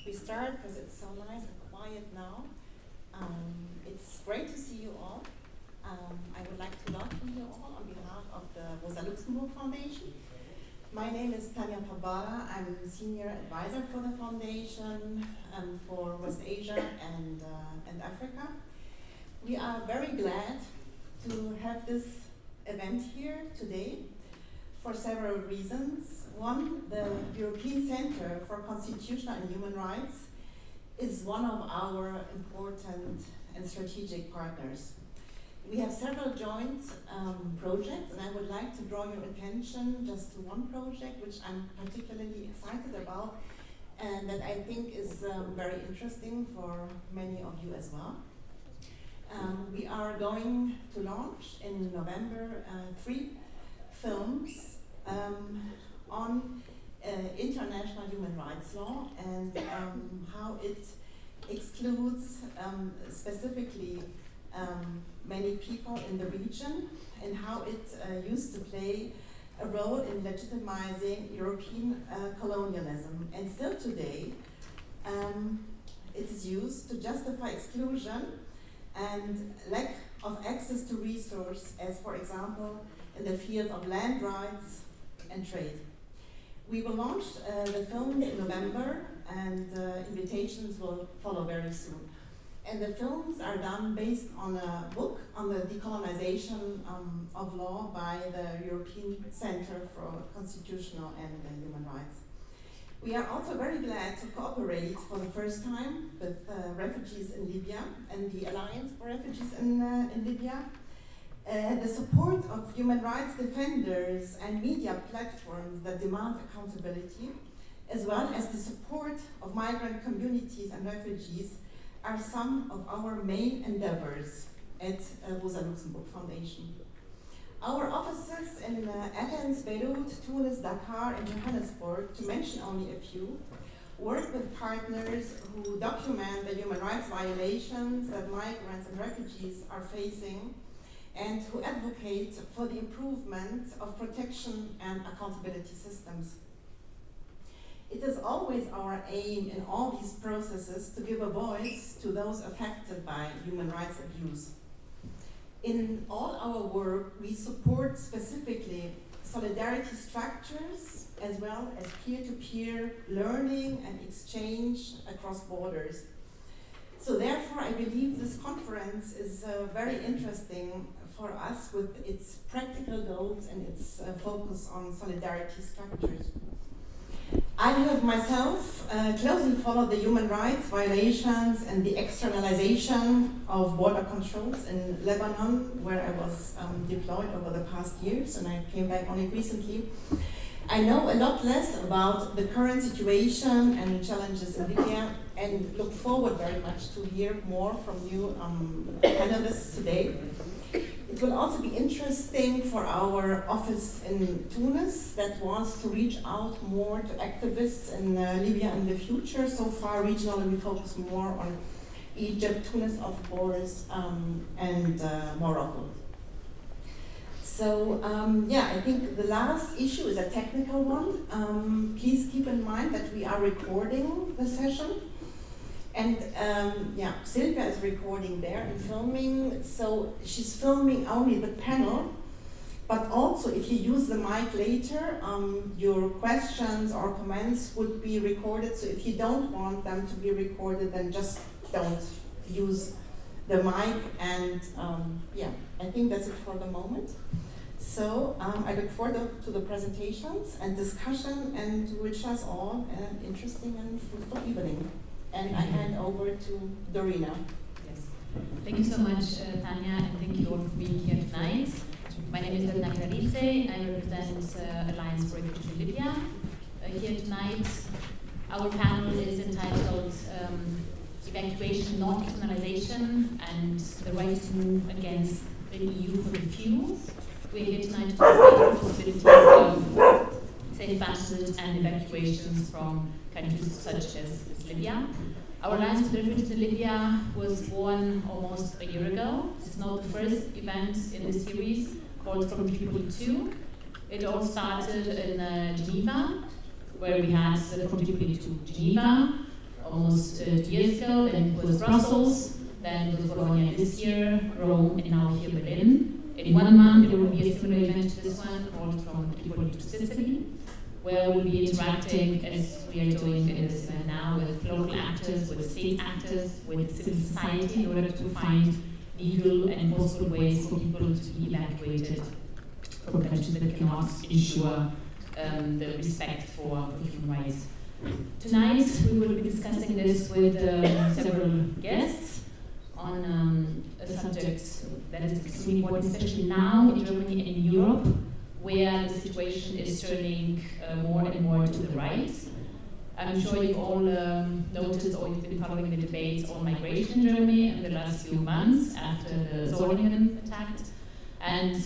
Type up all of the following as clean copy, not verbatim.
we start because it's so nice and quiet now. It's great to see you all. I would like to welcome you all on behalf of the Rosa Luxemburg Foundation. My name is Tanya Tabara. I'm Senior Advisor for the Foundation for West Asia and Africa. We are very glad to have this event here today for several reasons. One, the European Center for Constitutional and Human Rights is one of our important and strategic partners. We have several joint projects, and I would like to draw your attention just to one project which I'm particularly excited about and that I think is very interesting for many of you as well. We are going to launch in November 3 films on international human rights law and how it excludes specifically many people in the region and how it used to play a role in legitimizing European colonialism. And still today, it is used to justify exclusion and lack of access to resources, as for example, in the field of land rights and trade. We will launch the films in November, and invitations will follow very soon. And the films are done based on a book on the decolonization of law by the European Center for Constitutional and Human Rights. We are also very glad to cooperate for the first time with refugees in Libya and the Alliance for Refugees in Libya. The support of human rights defenders and media platforms that demand accountability, as well as the support of migrant communities and refugees, are some of our main endeavors at Rosa Luxemburg Foundation. Our offices in Athens, Beirut, Tunis, Dakar, and Johannesburg, to mention only a few, work with partners who document the human rights violations that migrants and refugees are facing and who advocate for the improvement of protection and accountability systems. It is always our aim in all these processes to give a voice to those affected by human rights abuse. In all our work, we support specifically solidarity structures as well as peer-to-peer learning and exchange across borders. So therefore, I believe this conference is very interesting for us with its practical goals and its focus on solidarity structures. I have myself closely followed the human rights violations and the externalization of border controls in Lebanon, where I was deployed over the past years, and I came back only recently. I know a lot less about the current situation and challenges in Libya, and look forward very much to hear more from you panelists today. It will also be interesting for our office in Tunis that wants to reach out more to activists in Libya in the future. So far, regionally, we focus more on Egypt, Tunis, of course, and Morocco. So, I think the last issue is a technical one. Please keep in mind that we are recording the session. And Silvia is recording there and filming, so she's filming only the panel, but also if you use the mic later, your questions or comments would be recorded, so if you don't want them to be recorded, then just don't use the mic, and I think that's it for the moment. So I look forward to the presentations and discussion, and wish us all an interesting and fruitful evening. And I hand over to Dorina. Yes. Thank you so much, Tanya, and thank you all for being here tonight. My name is Dorina Clarice. I represent Alliance for Refugees in Libya. Here tonight, our panel is entitled Evacuation, not Externalization, and the right to move against the EU for the few. We're here tonight to discuss possibilities of safe passage and evacuations from countries such as Libya. Our Alliance for Refugees in Libya was born almost a year ago. This is not the first event in this series called From Tripoli 2. It all started in Geneva, where we had From Tripoli to Geneva, almost 2 years ago. Then it was Brussels, then it was Bologna this year, Rome, and now here Berlin. In 1 month, there will be a similar event to this one, called From Tripoli to Sicily, where we'll be interacting, as we are doing in this event now, with local actors, with state actors, with civil society, in order to find legal and possible ways for people to be evacuated from countries that cannot ensure the respect for human rights. Tonight, we will be discussing this with several guests on a subject that is extremely important, especially now in Germany and in Europe, where the situation is turning more and more to the right. I'm sure you've all noticed, or you've been following the debates on migration in Germany in the last few months after the Solingen attack. And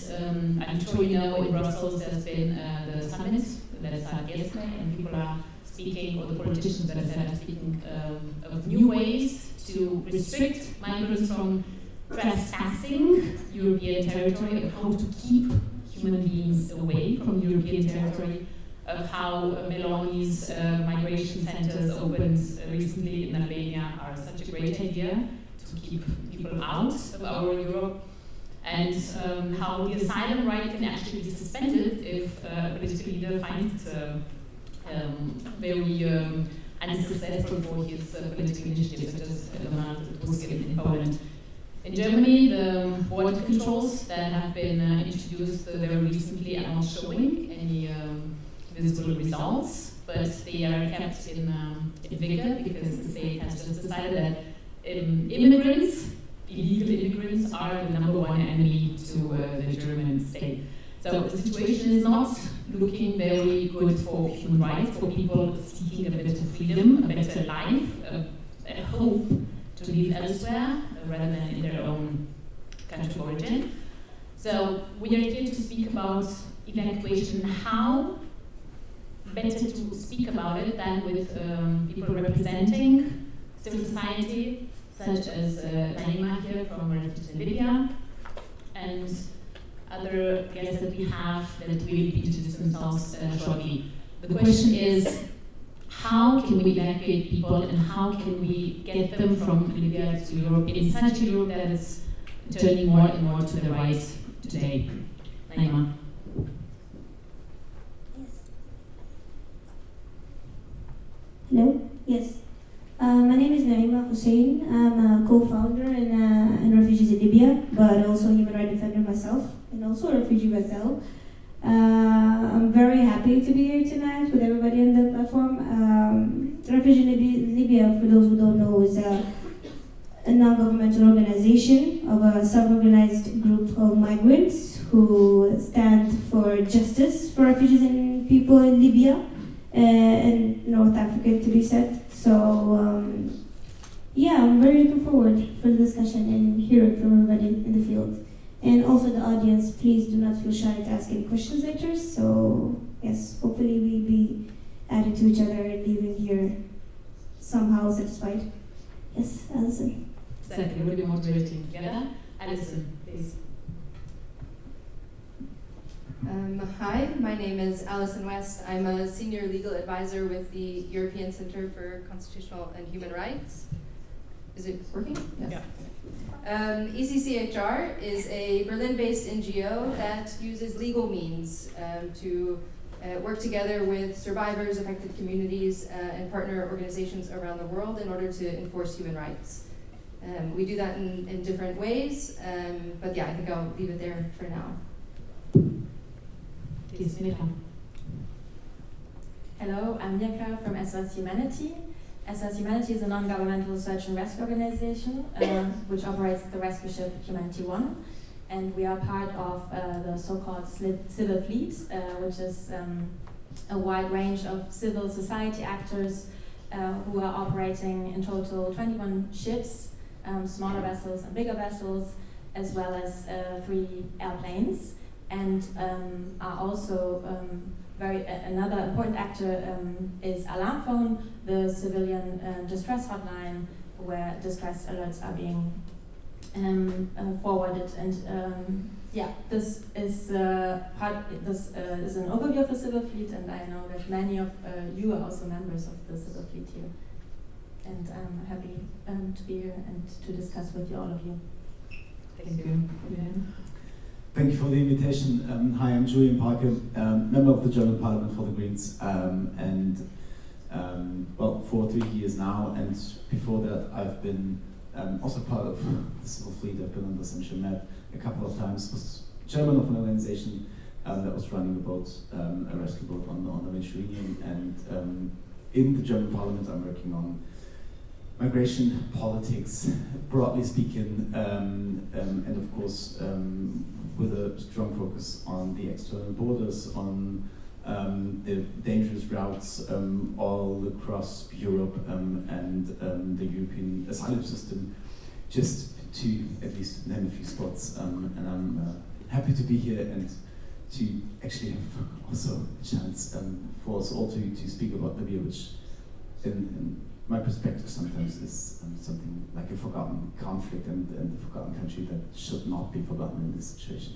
I'm sure you know in Brussels there's been the summit that started yesterday, and people are speaking, or the politicians that are speaking of new ways to restrict migrants from trespassing European territory, of how to keep human beings away from European territory, of how Meloni's migration centers opened recently in Albania are such a great idea to keep people out of our Europe, and how the asylum right can actually be suspended if a political leader finds very unsuccessful for his political initiatives, such as Donald Tusk in Poland. In Germany, the border controls that have been introduced very recently are not showing any visible results, but they are kept in vigor because the state has just decided that immigrants, illegal immigrants, are the #1 enemy to the German state. So the situation is not looking very good for human rights, for people seeking a better freedom, a better life, a hope to live elsewhere rather than in their own country of origin. So we are here to speak about evacuation, how better to speak about it than with people representing civil society, such as Naeima here from Refugess in Libya, and other guests that we have that will introduce themselves shortly. The question is, how can we evacuate people, and how can we get them from Libya to Europe, in such a Europe that is turning more and more to the right today? Naeima. Yes. Hello? Yes. My name is Naeima Hussein. I'm a co-founder in Refugess in Libya, but also a human rights defender myself, and also a refugee myself. I'm very happy to be here tonight with everybody on the platform. Refugess in Libya, for those who don't know, is a non-governmental organization of a self-organized group of migrants who stand for justice for refugees and people in Libya and North Africa, to be said. So, yeah, I'm very looking forward for the discussion and hearing from everybody in the field. And also the audience, please do not feel shy to ask any questions later. So, yes, hopefully we'll be adding to each other and leaving here somehow satisfied. Yes, Allison. Exactly, we'll be moderating together. Allison, please. Hi, my name is Allison West. I'm a senior legal advisor with the European Center for Constitutional and Human Rights. Is it working? Yes. Yeah. ECCHR is a Berlin-based NGO that uses legal means to work together with survivors, affected communities, and partner organizations around the world in order to enforce human rights. We do that in different ways, but yeah, I think I'll leave it there for now. Please, Mirka. Hello, I'm Mirka from SOS Humanity. SOS Humanity is a non-governmental search and rescue organization which operates the rescue ship Humanity 1. And we are part of the so-called civil fleet, which is a wide range of civil society actors who are operating in total 21 ships, smaller vessels and bigger vessels, as well as 3 airplanes. And are also another important actor is Alarm Phone, the civilian distress hotline, where distress alerts are being forwarded. And yeah, this is is an overview of the civil fleet, and I know that many of you are also members of the civil fleet here. And I'm happy to be here and to discuss with you, all of you. Thank you. Julian. Thank you for the invitation. Hi, I'm Julian Pahlke, member of the German Parliament for the Greens, well, for 3 years now, and before that I've been also part of the civil fleet. I've been on the Central Med a couple of times. Was chairman of an organization that was running a boat, a rescue boat on the Mediterranean, and in the German Parliament I'm working on migration politics, broadly speaking, and of course with a strong focus on the external borders, on the dangerous routes all across Europe and the European asylum system, just to at least name a few spots. And I'm happy to be here and to actually have also a chance for us all to speak about Libya, which in my perspective sometimes is something like a forgotten conflict and a forgotten country that should not be forgotten in this situation.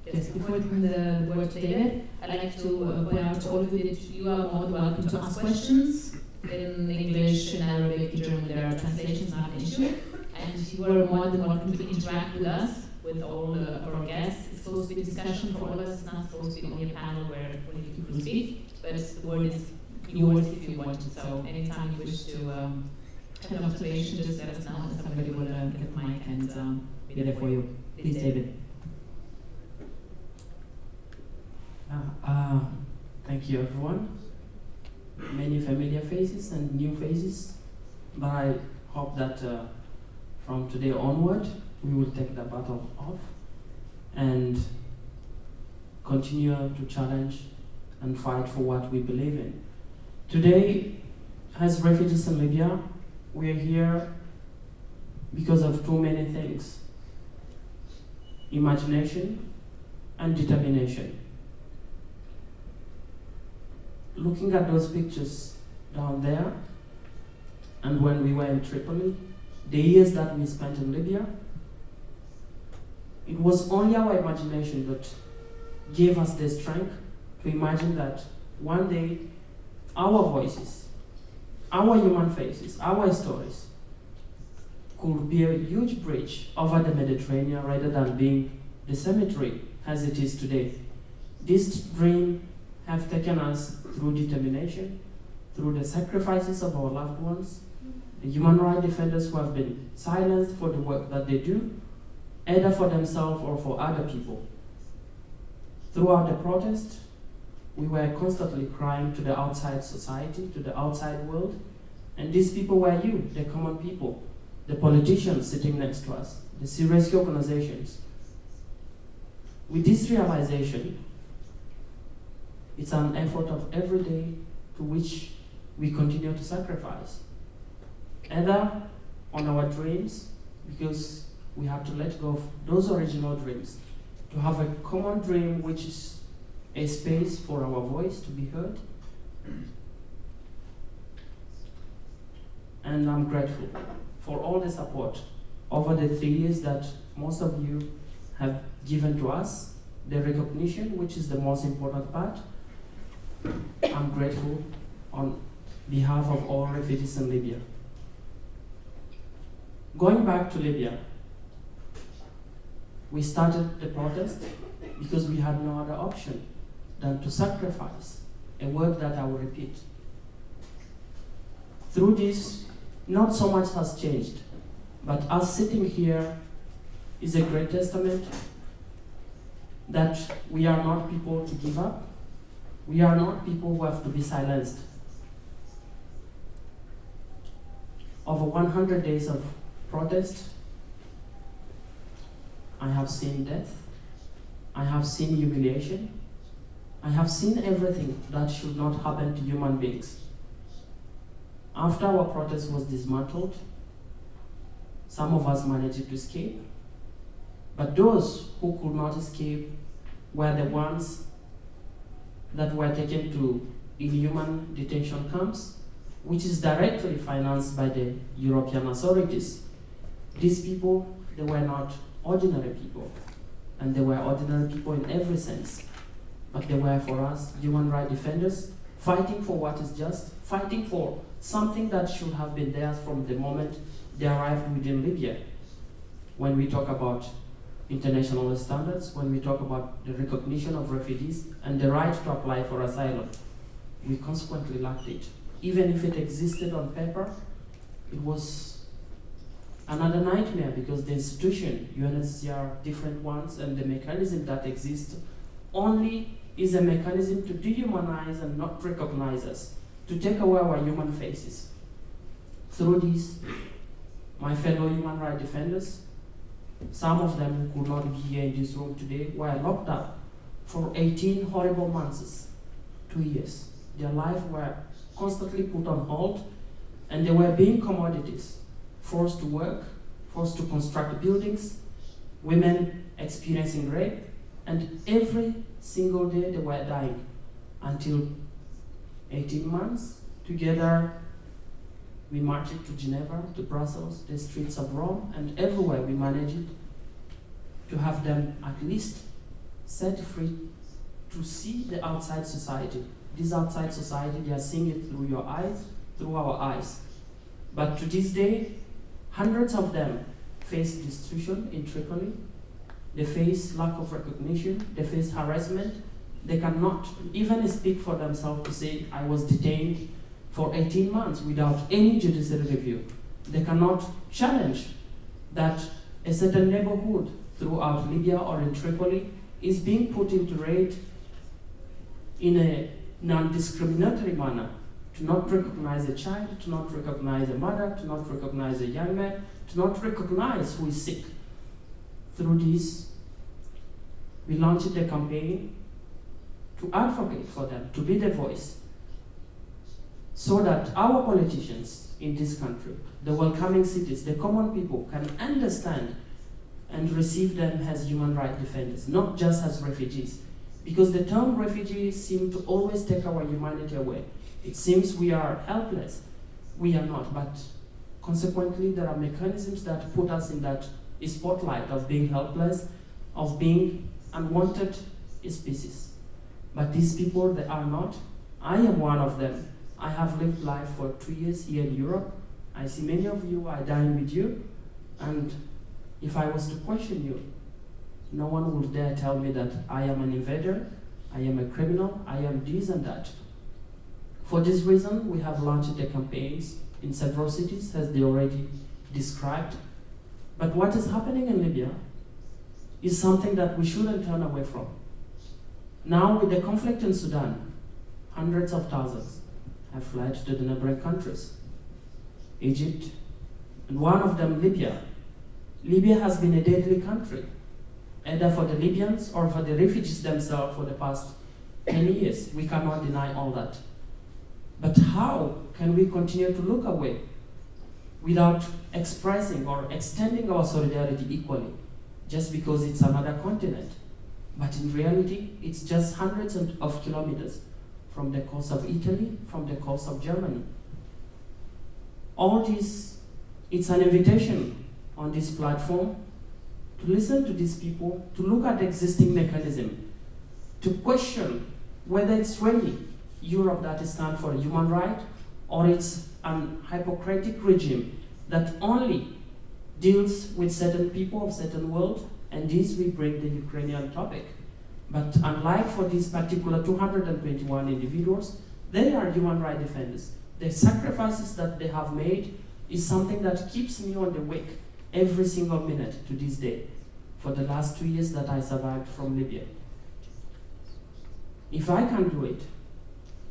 Yes, before I turn the word to David, I'd like to point out to all of you that you are more than welcome to ask questions. In English, in Arabic, in German, there are translations, not an issue. And you are more than welcome to interact with us, with all our guests. It's supposed to be a discussion for all of us. It's not supposed to be only a panel where only people speak, but the word is yours if you want it. So anytime you wish to have an observation, just let us know and somebody will get the mic and be there for you. Please, David. Thank you, everyone. Many familiar faces and new faces, but I hope that from today onward we will take the battle off and continue to challenge and fight for what we believe in. Today, as refugees in Libya, we are here because of too many things: imagination and determination. Looking at those pictures down there, and when we were in Tripoli, the years that we spent in Libya, it was only our imagination that gave us the strength to imagine that one day our voices, our human faces, our stories could be a huge bridge over the Mediterranean rather than being the cemetery as it is today. This dream have taken us through determination, through the sacrifices of our loved ones, the human rights defenders who have been silenced for the work that they do, either for themselves or for other people. Throughout the protest, we were constantly crying to the outside society, to the outside world, and these people were you, the common people, the politicians sitting next to us, the serious organizations. With this realization, it's an effort of every day to which we continue to sacrifice. Either on our dreams, because we have to let go of those original dreams, to have a common dream which is a space for our voice to be heard. And I'm grateful for all the support over the 3 years that most of you have given to us, the recognition, which is the most important part. I'm grateful on behalf of all refugees in Libya. Going back to Libya, we started the protest because we had no other option than to sacrifice, a word that I will repeat. Through this, not so much has changed, but us sitting here is a great testament that we are not people to give up. We are not people who have to be silenced. Over 100 days of protest, I have seen death, I have seen humiliation, I have seen everything that should not happen to human beings. After our protest was dismantled, some of us managed to escape, but those who could not escape were the ones that were taken to inhuman detention camps, which is directly financed by the European authorities. These people, they were not ordinary people, and they were ordinary people in every sense, but they were for us human rights defenders, fighting for what is just, fighting for something that should have been there from the moment they arrived within Libya. When we talk about international standards, when we talk about the recognition of refugees and the right to apply for asylum, we consequently lacked it. Even if it existed on paper, it was another nightmare because the institution, UNHCR, different ones, and the mechanism that exists only is a mechanism to dehumanize and not recognize us, to take away our human faces. Through this, my fellow human rights defenders, some of them who could not be here in this room today, were locked up for 18 horrible months, 2 years. Their lives were constantly put on hold, and they were being commodities, forced to work, forced to construct buildings, women experiencing rape, and every single day they were dying until 18 months. Together, we marched to Geneva, to Brussels, the streets of Rome, and everywhere we managed to have them at least set free to see the outside society. This outside society, they are seeing it through your eyes, through our eyes. But to this day, hundreds of them face destitution in Tripoli. They face lack of recognition, they face harassment. They cannot even speak for themselves to say, I was detained for 18 months without any judicial review. They cannot challenge that a certain neighborhood throughout Libya or in Tripoli is being put into raid in a non-discriminatory manner, to not recognize a child, to not recognize a mother, to not recognize a young man, to not recognize who is sick. Through this, we launched a campaign to advocate for them, to be the voice, so that our politicians in this country, the welcoming cities, the common people can understand and receive them as human rights defenders, not just as refugees. Because the term refugees seem to always take our humanity away. It seems we are helpless. We are not, but consequently there are mechanisms that put us in that spotlight of being helpless, of being unwanted species. But these people, they are not. I am one of them. I have lived life for 2 years here in Europe. I see many of you, I dine with you, and if I was to question you, no one would dare tell me that I am an invader, I am a criminal, I am this and that. For this reason, we have launched the campaigns in several cities, as they already described. But what is happening in Libya is something that we shouldn't turn away from. Now, with the conflict in Sudan, hundreds of thousands have fled to the neighboring countries, Egypt, and one of them, Libya. Libya has been a deadly country, either for the Libyans or for the refugees themselves for the past 10 years. We cannot deny all that. But how can we continue to look away without expressing or extending our solidarity equally, just because it's another continent? But in reality, it's just hundreds of kilometers from the coast of Italy, from the coast of Germany. All this, it's an invitation on this platform to listen to these people, to look at the existing mechanism, to question whether it's really Europe that stands for human rights, or it's an hypocritic regime that only deals with certain people of certain world, and this we bring the Ukrainian topic. But unlike for these particular 221 individuals, they are human rights defenders. The sacrifices that they have made is something that keeps me on the wake every single minute to this day, for the last 2 years that I survived from Libya. If I can do it,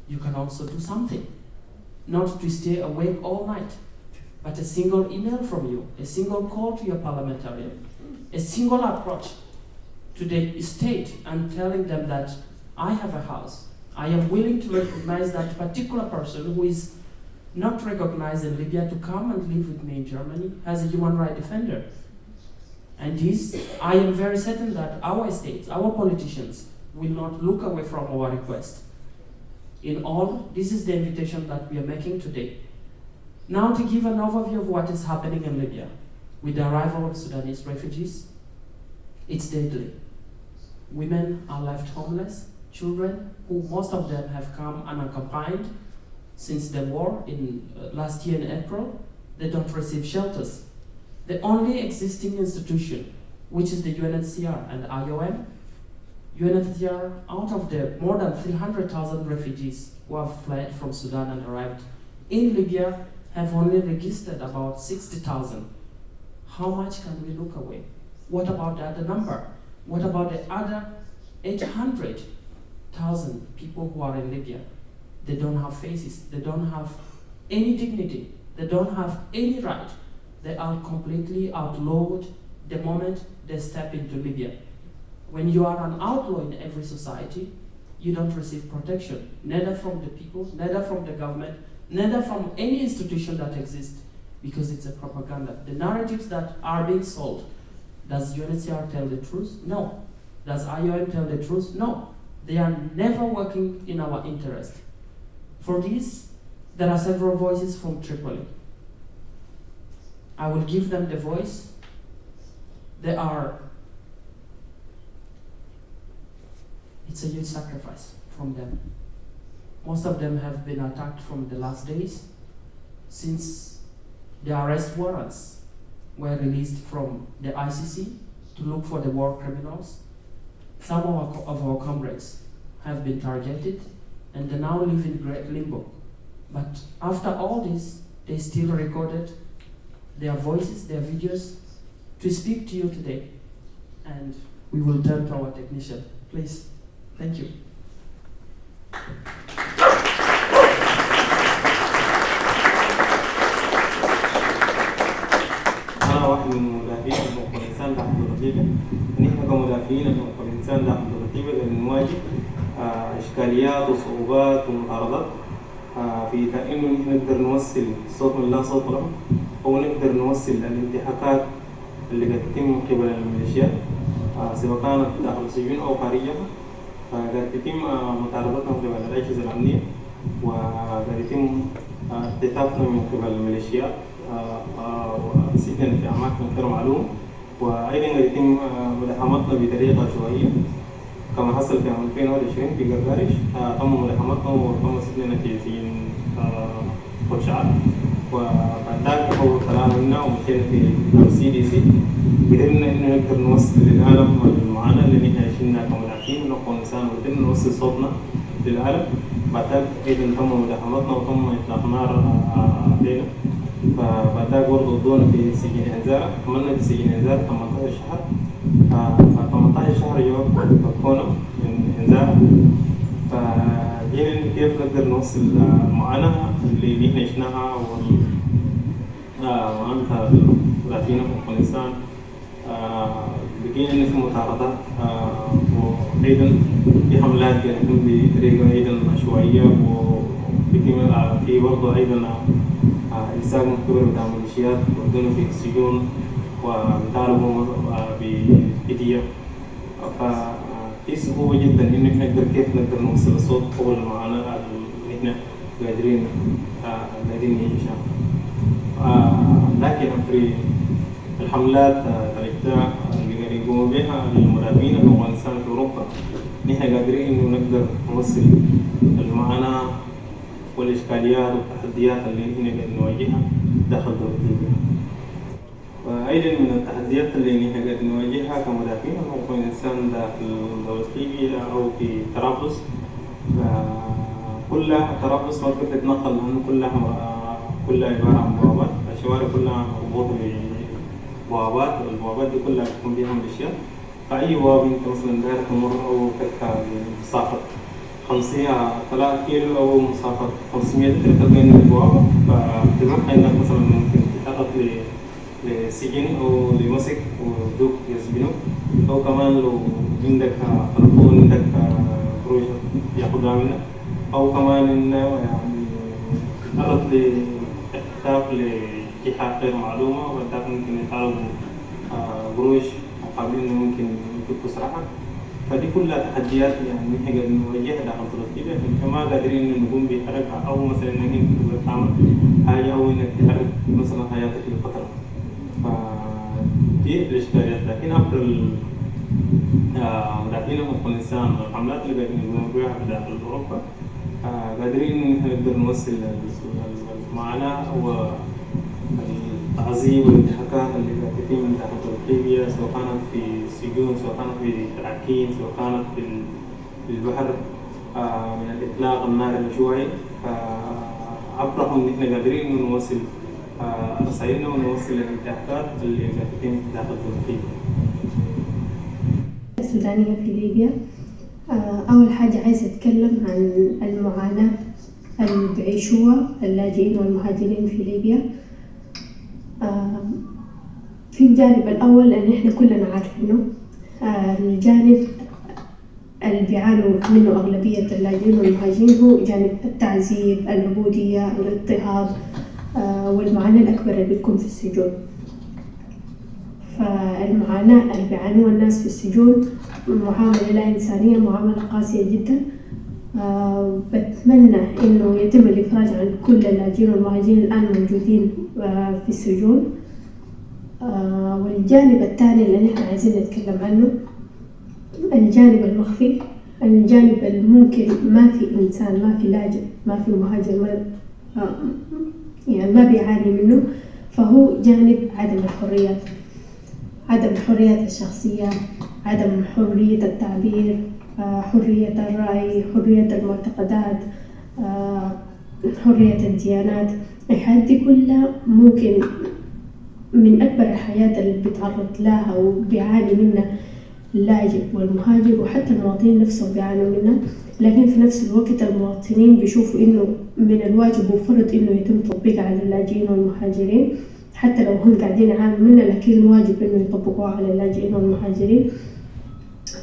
you can also do something. Not to stay awake all night, but a single email from you, a single call to your parliamentarian, a single approach to the state and telling them that I have a house. I am willing to recognize that particular person who is not recognized in Libya to come and live with me in Germany as a human rights defender. And this, I am very certain that our states, our politicians, will not look away from our request. In all, this is the invitation that we are making today. Now to give an overview of what is happening in Libya with the arrival of Sudanese refugees, it's deadly. Women are left homeless, children, who most of them have come unaccompanied, since the war in last year in April, they don't receive shelters. The only existing institution, which is the UNHCR and IOM, UNHCR, out of the more than 300,000 refugees who have fled from Sudan and arrived in Libya, have only registered about 60,000. How much can we look away? What about the other number? What about the other 800,000 people who are in Libya? They don't have faces, they don't have any dignity, they don't have any right. They are completely outlawed the moment they step into Libya. When you are an outlaw in every society, you don't receive protection, neither from the people, neither from the government, neither from any institution that exists, because it's a propaganda. The narratives that are being sold, does UNHCR tell the truth? No. Does IOM tell the truth? No. They are never working in our interest. For this, there are several voices from Tripoli. I will give them the voice. It's a huge sacrifice from them. Most of them have been attacked from the last days, since the arrest warrants were released from the ICC to look for the war criminals. Some of our comrades have been targeted and they now live in great limbo. But after all this, they still recorded their voices, their videos, to speak to you today. And we will turn to our technician. Please. Thank you. أنا واحد من المدافعين حقوق الإنسان تحت الرتيبة. نحن كمدافعين حقوق الإنسان تحت الرتيبة نواجه إشكاليات وصعوبات ومعارضات في إنه نقدر نوصل صوت من لا صوت له، أو نقدر نوصل الانتهاكات اللي قد تتم قبل الميليشيات سواء كانت داخل السجون أو خارجها. قد تتم مطالبتهم قبل الأجهزة الأمنية، وقد يتم اختطافنا من قبل الميليشيات وسجن في أماكن غير معلومة، وأيضا قد يتم مداهمتنا بطريقة عشوائية كما حصل في عام 2020 في قرقارش. تم مداهمتنا وتم سجننا في سجن خرشعات، وبعد ذلك تطور كلامنا منا ومشينا في CDC. قدرنا إنه نقدر نوصل للعالم المعاناة اللي نحن عايشينها كمدافعين ونحن إنسان، وقدرنا نوصل صوتنا للعالم. بعد ذلك أيضا تم مداهمتنا وتم إطلاق نار علينا. فبعد ذلك برضه ودونا في سجن إنذار، عملنا في سجن إنذار 18 شهر. بعد 18 شهر جواب كونا من إنذار. فجينا كيف نقدر نوصل المعاناة اللي نحن عشناها ومعاناة المدافعين حقوق الإنسان. بقينا نسمع مطاردات وأيضا في حملات يتم بطريقة أيضا عشوائية، وبيتم في برضه أيضا إرسال مختبر بتاع الميليشيات ودونا في السجون وبيطالبوا بفدية. ففي صعوبة جدا إنه نقدر كيف نقدر نوصل الصوت قبل المعاناة اللي إحنا قادرين نعيشها. لكن عبر الحملات الإبداع اللي قاعدين يقوموا بها المدافعين حقوق الإنسان في أوروبا، نحن قادرين إنه نقدر نوصل المعاناة والإشكاليات والتحديات اللي نحن قاعدين نواجهها داخل دولة ليبيا. وأيضا من التحديات اللي نحن قاعدين نواجهها كمدافعين حقوق الإنسان داخل دولة ليبيا أو في طرابلس، كلها طرابلس ما كنت تتنقل لأنه كلها عبارة عن بوابات. الشوارع كلها مربوطة ببوابات، والبوابات دي كلها بتكون فيها ميليشيات. فأي بوابة أنت مثلا داير تمر أو تركب مسافة 3 كيلو أو مسافة 500 متر بين البوابة، فتروح إنك مثلا ممكن تتعرض لسجن أو لمسك ودوك يسجنوك، أو كمان لو عندك تلفون عندك فروج ياخدها منك، أو كمان إنه يعني تتعرض لاحتكاك لجهات غير معلومة، وبعدها ممكن يطالبوا قروش مقابل إنه ممكن يفكوا سراحك. فدي كلها تحديات يعني نحن قاعدين نواجهها داخل ليبيا. فما قادرين نقوم بحركة أو مثلا إنك تقدر تعمل حاجة أو إنك تحرك مثلا حياتك لفترة. فدي الإشكاليات. لكن عبر المدافعين حقوق الإنسان والحملات اللي قاعدين يقوموا بها داخل أوروبا، قادرين إن إحنا نقدر نوصل المعاناة والتعذيب والانتهاكات اللي قاعد تتم داخل ليبيا، سواء كانت في السجون، سواء كانت في التراكين، سواء كانت في البحر من الإطلاق النار الشيوعي. فأبرهوا إن إحنا قادرين نوصل رسائلنا ونوصل الانتهاكات اللي قاعد تتم داخل ليبيا. السودانية في ليبيا. أول حاجة عايزة أتكلم عن المعاناة اللي بيعيشوها اللاجئين والمهاجرين في ليبيا. في الجانب الأول أن إحنا كلنا عارفينه، الجانب اللي بيعانوا منه أغلبية اللاجئين والمهاجرين هو جانب التعذيب، العبودية، الاضطهاد، والمعاناة الأكبر اللي بتكون في السجون. فالمعاناة اللي بيعانوها الناس في السجون معاملة لا إنسانية، معاملة قاسية جدا. بتمنى إنه يتم الإفراج عن كل اللاجئين والمهاجرين الآن موجودين في السجون. والجانب الثاني اللي نحن عايزين نتكلم عنه الجانب المخفي، الجانب الممكن ما في إنسان، ما في لاجئ، ما في مهاجر، يعني ما بيعاني منه، فهو جانب عدم الحريات، عدم الحريات الشخصية، عدم حرية التعبير، حرية الرأي، حرية المعتقدات، حرية الديانات. الحاجات دي كلها ممكن من أكبر الحياة اللي بيتعرض لها وبيعاني منها اللاجئ والمهاجر، وحتى المواطنين نفسهم بيعانوا منها. لكن في نفس الوقت المواطنين بيشوفوا إنه من الواجب وفرض إنه يتم تطبيقها على اللاجئين والمهاجرين، حتى لو هم قاعدين يعانوا منها، لكن الواجب إنه يطبقوها على اللاجئين والمهاجرين.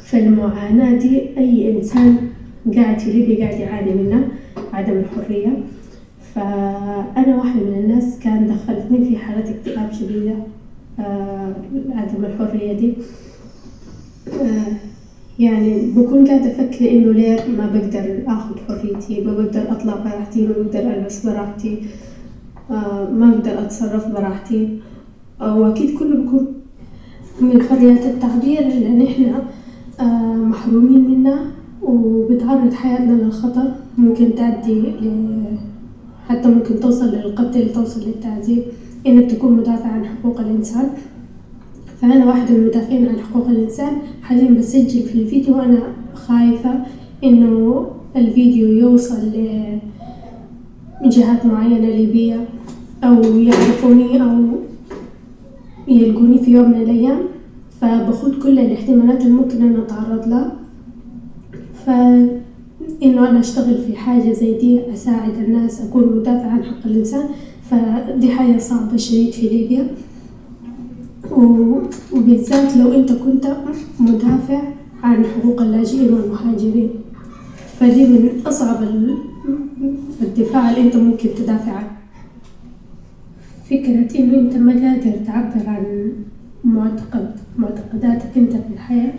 فالمعاناة دي أي إنسان قاعد في ليبيا قاعد يعاني منها، عدم الحرية. فأنا واحدة من الناس كان دخلتني في حالة اكتئاب شديدة، عدم الحرية دي. يعني بكون قاعدة أفكر إنه ليه ما بقدر أخذ حريتي، ما بقدر أطلع براحتي، ما بقدر ألبس براحتي، ما بقدر أتصرف براحتي. وأكيد كله بيكون من حرية التعبير اللي نحن محرومين منها، وبتعرض حياتنا للخطر، ممكن تؤدي حتى ممكن توصل للقتل، توصل للتعذيب. إنك تكون مدافع عن حقوق الإنسان. فأنا واحدة من المدافعين عن حقوق الإنسان، حاليا بسجل في الفيديو وأنا خايفة إنه الفيديو يوصل لجهات معينة ليبية، أو يعرفوني أو يلقوني في يوم من الأيام. فبخوض كل الاحتمالات الممكن أن أتعرض لها. فإنه أنا أشتغل في حاجة زي دي، أساعد الناس، أكون مدافع عن حق الإنسان، فدي حاجة صعبة شديد في ليبيا. وبالذات لو أنت كنت مدافع عن حقوق اللاجئين والمهاجرين، فدي من أصعب الدفاع اللي أنت ممكن تدافع عنه. فكرة إنه أنت ما قادر تعبر عن معتقداتك أنت في الحياة،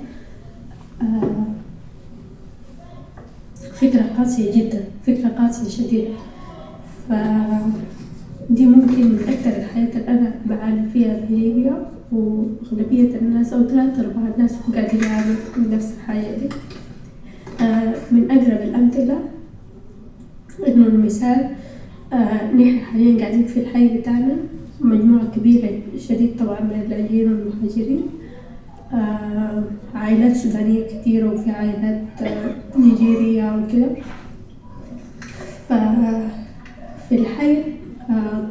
فكرة قاسية جدا، فكرة قاسية شديدة. فدي ممكن من أكثر الحياة اللي أنا بعاني فيها في ليبيا، وأغلبية الناس أو 3/4 الناس قاعدين يعانوا من نفس الحياة دي. من أقرب الأمثلة إنه المثال، نحن حاليا قاعدين في الحي بتاعنا مجموعة كبيرة شديد طبعا من اللاجئين والمهاجرين، عائلات سودانية كثيرة وفي عائلات نيجيرية وكذا. ففي الحي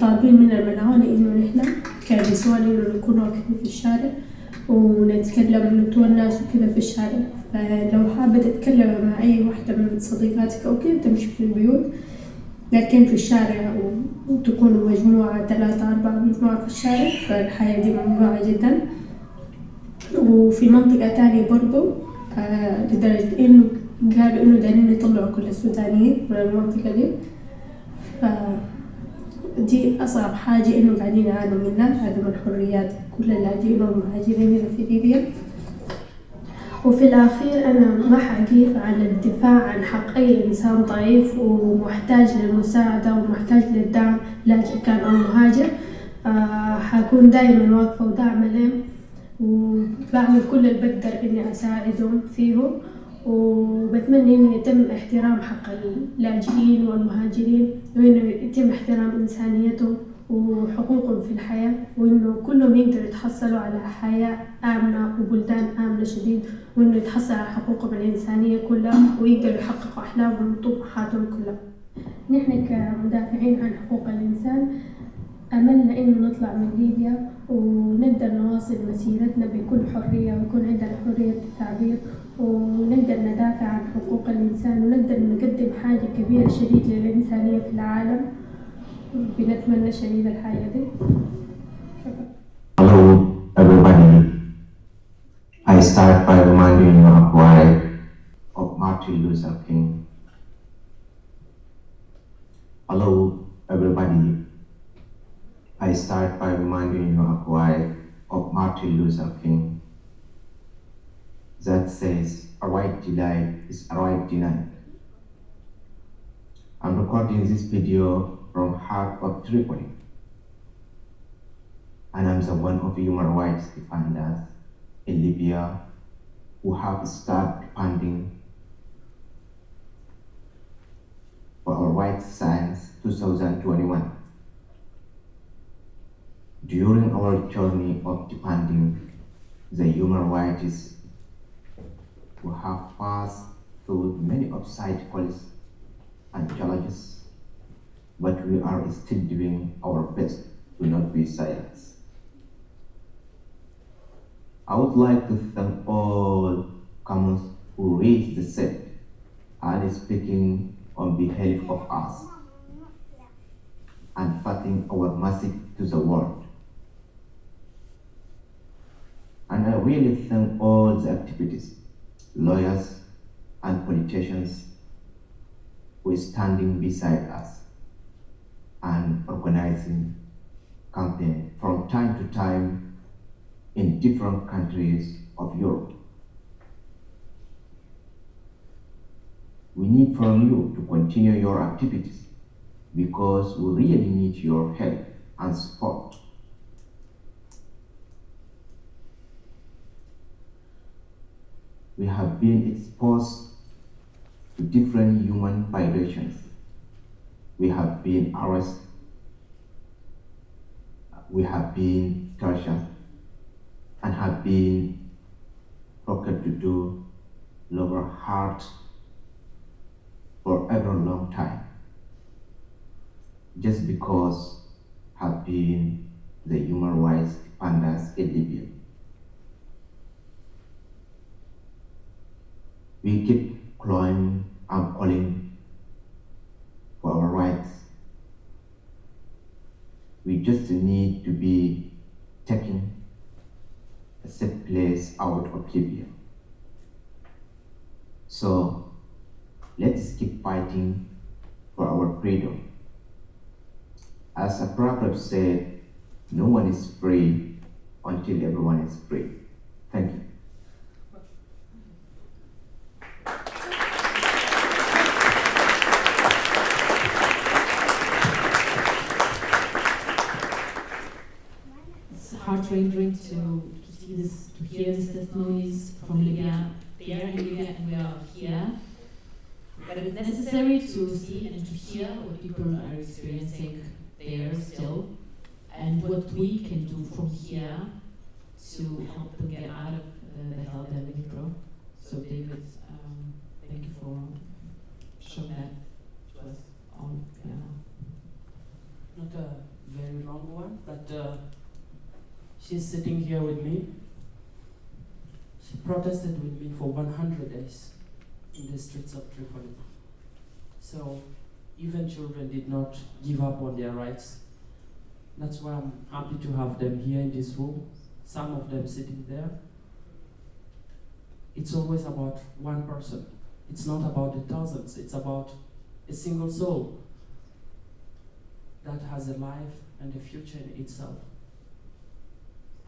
طالبين منا المعونة إنه نحن كنسوان إنه نكون واقفين في الشارع ونتكلم ونتونس وكذا في الشارع. فلو حابة تتكلم مع أي واحدة من صديقاتك أو كذا تمشي في البيوت، لكن في الشارع وتكونوا مجموعة 3-4 مجموعة في الشارع، فالحياة دي ممنوعة جدا. وفي منطقة تانية برضو لدرجة إنه قالوا إنه دايرين يطلعوا كل السودانيين من المنطقة دي. دي أصعب حاجة إنه قاعدين يعانوا منها، عدم الحريات كل اللاجئين والمهاجرين هنا في ليبيا. وفي الأخير أنا ما حأجيب عن الدفاع عن حق أي إنسان ضعيف ومحتاج للمساعدة ومحتاج للدعم، لاجئ كان أو مهاجر. حكون دائما واقفة وداعمة لهم، وبعمل كل اللي بقدر إني أساعدهم فيه. وبتمنى إنه يتم احترام حق اللاجئين والمهاجرين، وإنه يتم احترام إنسانيتهم وحقوقهم في الحياة، وإنه كلهم يقدروا يتحصلوا على حياة آمنة وبلدان آمنة شديد، وإنه يتحصلوا على حقوقهم الإنسانية كلها ويقدروا يحققوا أحلامهم وطموحاتهم كلها. نحن كمدافعين عن حقوق الإنسان أملنا إنه نطلع من ليبيا ونقدر نواصل مسيرتنا بكل حرية، ويكون عندنا حرية التعبير، ونقدر ندافع عن حقوق الإنسان، ونقدر نقدم حاجة كبيرة شديد للإنسانية في العالم. بنتمنى شديد الحاجة دي. شكرا. Hello everybody. I start by reminding you of why of Martin Luther King. Hello everybody. I start by reminding you of why of Martin Luther King that says a right denied is a right denied. I'm recording this video from heart of Tripoli, and I'm the one of human rights defenders in Libya who have started defending for our rights since 2021. During our journey of defending the human rights, we have passed through many obstacles and challenges, but we are still doing our best to not be silenced. I would like to thank all comers who raised the set and speaking on behalf of us and passing our message to the world. And I really thank all the activists, lawyers, and politicians who are standing beside us and organizing campaigns from time to time in different countries of Europe. We need from you to continue your activities because we really need your help and support. We have been exposed to different human violations. We have been arrested, we have been tortured, and have been broken to do labor hard for a very long time, just because have been the human rights defenders in Libya. We keep clawing and calling for our rights. We just need to be taken a safe place out of Libya. So let's keep fighting for our freedom. As a proverb said, no one is free until everyone is free. Thank you. Heart-rending to see this, to hear these testimonies from Libya. They are in Libya and we are here. But it's necessary to see and to hear what people are experiencing there still, and what we can do from here to help them get out of the hell they're living through. So David, thank you for showing that to us on piano. Not a very long one, but she's sitting here with me. She protested with me for 100 days in the streets of Tripoli. So even children did not give up on their rights. That's why I'm happy to have them here in this room, some of them sitting there. It's always about one person. It's not about the thousands, it's about a single soul that has a life and a future in itself.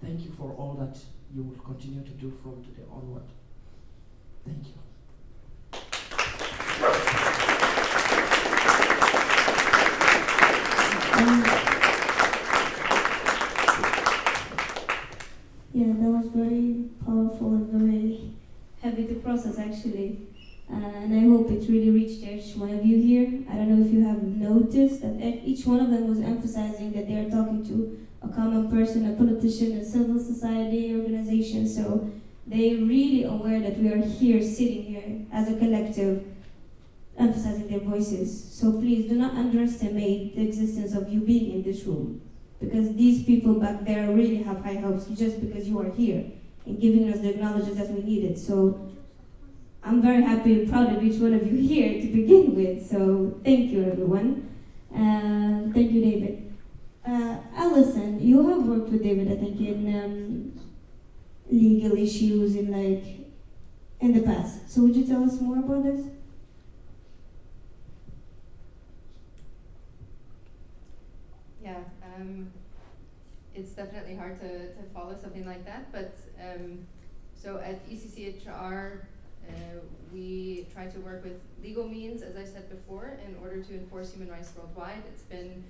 Thank you for all that you will continue to do from today onward. Thank you. Yeah, that was very powerful and very heavy to process actually. actually. And I hope it really reached each one of you here. I don't know if you have noticed that each one of them was emphasizing that they are talking to a common person, a politician, a civil society organization. So they're really aware that we are here, sitting here as a collective, emphasizing their voices. So please do not underestimate the existence of you being in this room, because these people back there really have high hopes just because you are here and giving us the acknowledgement that we needed. So I'm very happy and proud of each one of you here to begin with. So thank you, everyone. Thank you, David. Allison, you have worked with David, I think, in legal issues in the past. So would you tell us more about this? Yeah, it's definitely hard to follow something like that, but so at ECCHR, we try to work with legal means, as I said before, in order to enforce human rights worldwide. It's been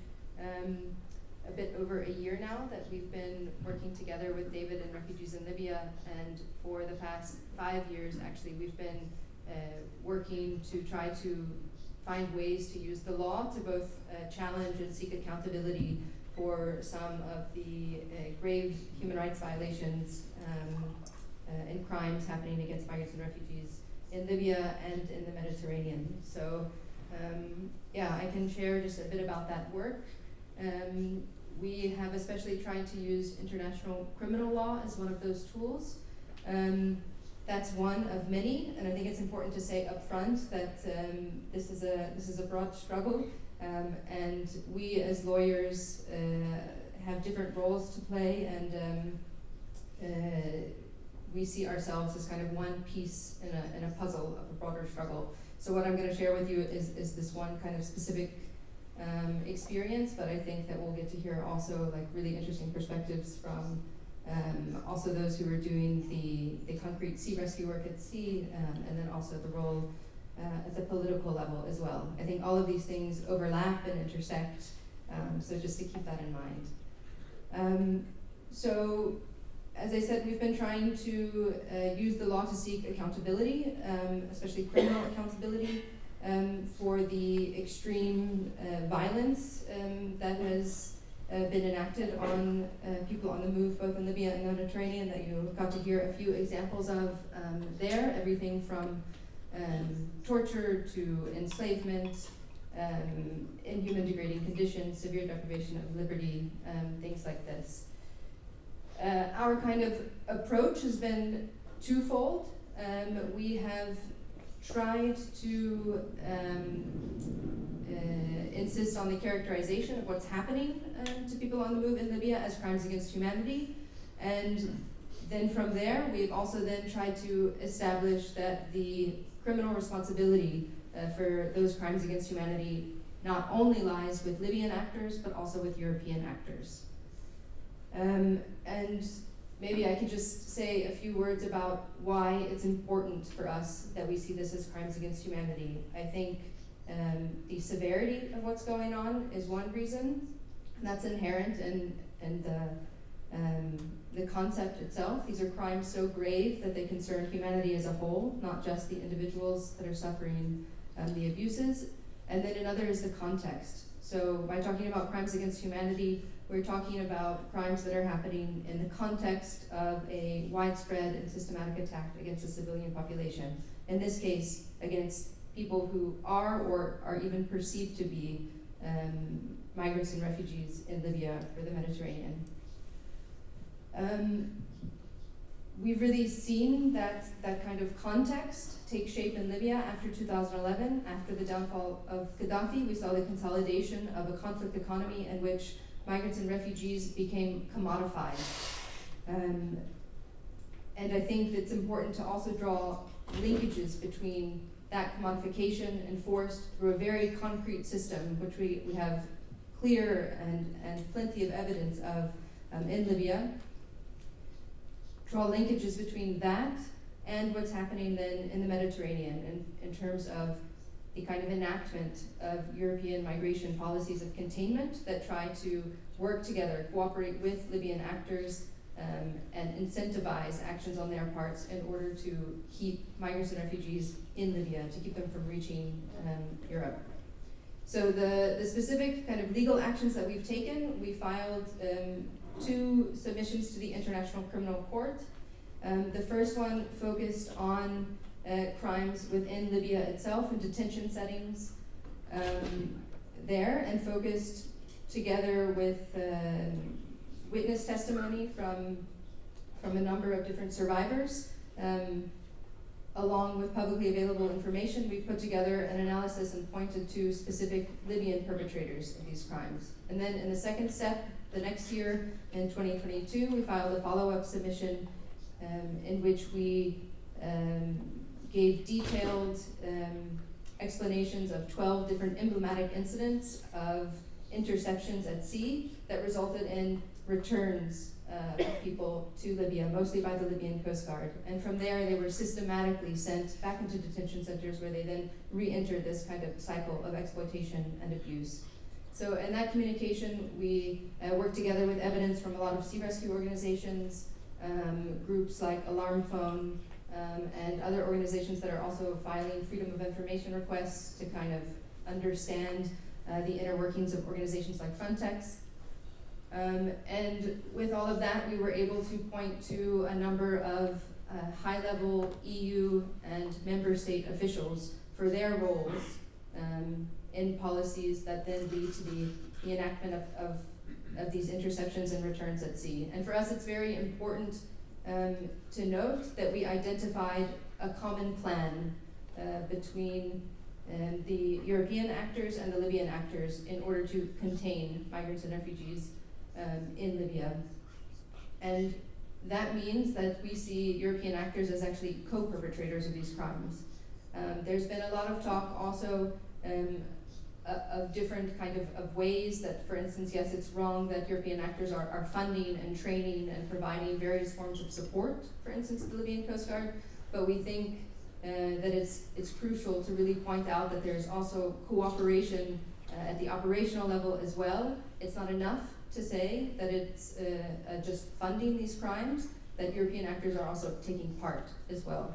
a bit over a year now that we've been working together with David and refugees in Libya, and for the past 5 years, actually, we've been working to try to find ways to use the law to both challenge and seek accountability for some of the grave human rights violations and crimes happening against migrants and refugees in Libya and in the Mediterranean. So yeah, I can share just a bit about that work. We have especially tried to use international criminal law as one of those tools. That's one of many, and I think it's important to say up front that this is a broad struggle, and we as lawyers have different roles to play, and we see ourselves as kind of one piece in a puzzle of a broader struggle. So what I'm going to share with you is this one kind of specific experience, but I think that we'll get to hear also like really interesting perspectives from also those who are doing the concrete sea rescue work at sea, and then also the role at the political level as well. I think all of these things overlap and intersect, so just to keep that in mind. So, as I said, we've been trying to use the law to seek accountability, especially criminal accountability, for the extreme violence that has been enacted on people on the move, both in Libya and the Mediterranean, that you got to hear a few examples of there, everything from torture to enslavement, inhuman degrading conditions, severe deprivation of liberty, things like this. Our kind of approach has been twofold. We have tried to insist on the characterization of what's happening to people on the move in Libya as crimes against humanity, and then from there we've also then tried to establish that the criminal responsibility for those crimes against humanity not only lies with Libyan actors but also with European actors. And maybe I could just say a few words about why it's important for us that we see this as crimes against humanity. I think the severity of what's going on is one reason, and that's inherent in the concept itself. These are crimes so grave that they concern humanity as a whole, not just the individuals that are suffering the abuses. And then another is the context. So by talking about crimes against humanity, we're talking about crimes that are happening in the context of a widespread and systematic attack against the civilian population. In this case, against people who are or are even perceived to be migrants and refugees in Libya or the Mediterranean. We've really seen that kind of context take shape in Libya after 2011. After the downfall of Gaddafi, we saw the consolidation of a conflict economy in which migrants and refugees became commodified. And I think it's important to also draw linkages between that commodification enforced through a very concrete system, which we have clear and plenty of evidence of in Libya. Draw linkages between that and what's happening then in the Mediterranean in terms of the kind of enactment of European migration policies of containment that try to work together, cooperate with Libyan actors and incentivize actions on their parts in order to keep migrants and refugees in Libya, to keep them from reaching Europe. So the specific kind of legal actions that we've taken, we filed 2 submissions to the International Criminal Court. The first one focused on crimes within Libya itself and detention settings there, and focused together with witness testimony from a number of different survivors. Along with publicly available information, we put together an analysis and pointed to specific Libyan perpetrators of these crimes. And then in the second step, the next year, in 2022, we filed a follow-up submission in which we gave detailed explanations of 12 different emblematic incidents of interceptions at sea that resulted in returns of people to Libya, mostly by the Libyan Coast Guard. And from there, they were systematically sent back into detention centers where they then re-entered this kind of cycle of exploitation and abuse. So in that communication, we worked together with evidence from a lot of sea rescue organizations, groups like Alarm Phone, and other organizations that are also filing freedom of information requests to kind of understand the inner workings of organizations like Frontex. And with all of that, we were able to point to a number of high-level EU and member state officials for their roles in policies that then lead to the enactment of these interceptions and returns at sea. And for us, it's very important to note that we identified a common plan between the European actors and the Libyan actors in order to contain migrants and refugees in Libya. And that means that we see European actors as actually co-perpetrators of these crimes. There's been a lot of talk also of different kind of ways that, for instance, yes, it's wrong that European actors are funding and training and providing various forms of support, for instance, to the Libyan Coast Guard, but we think that it's crucial to really point out that there's also cooperation at the operational level as well. It's not enough to say that it's just funding these crimes, that European actors are also taking part as well.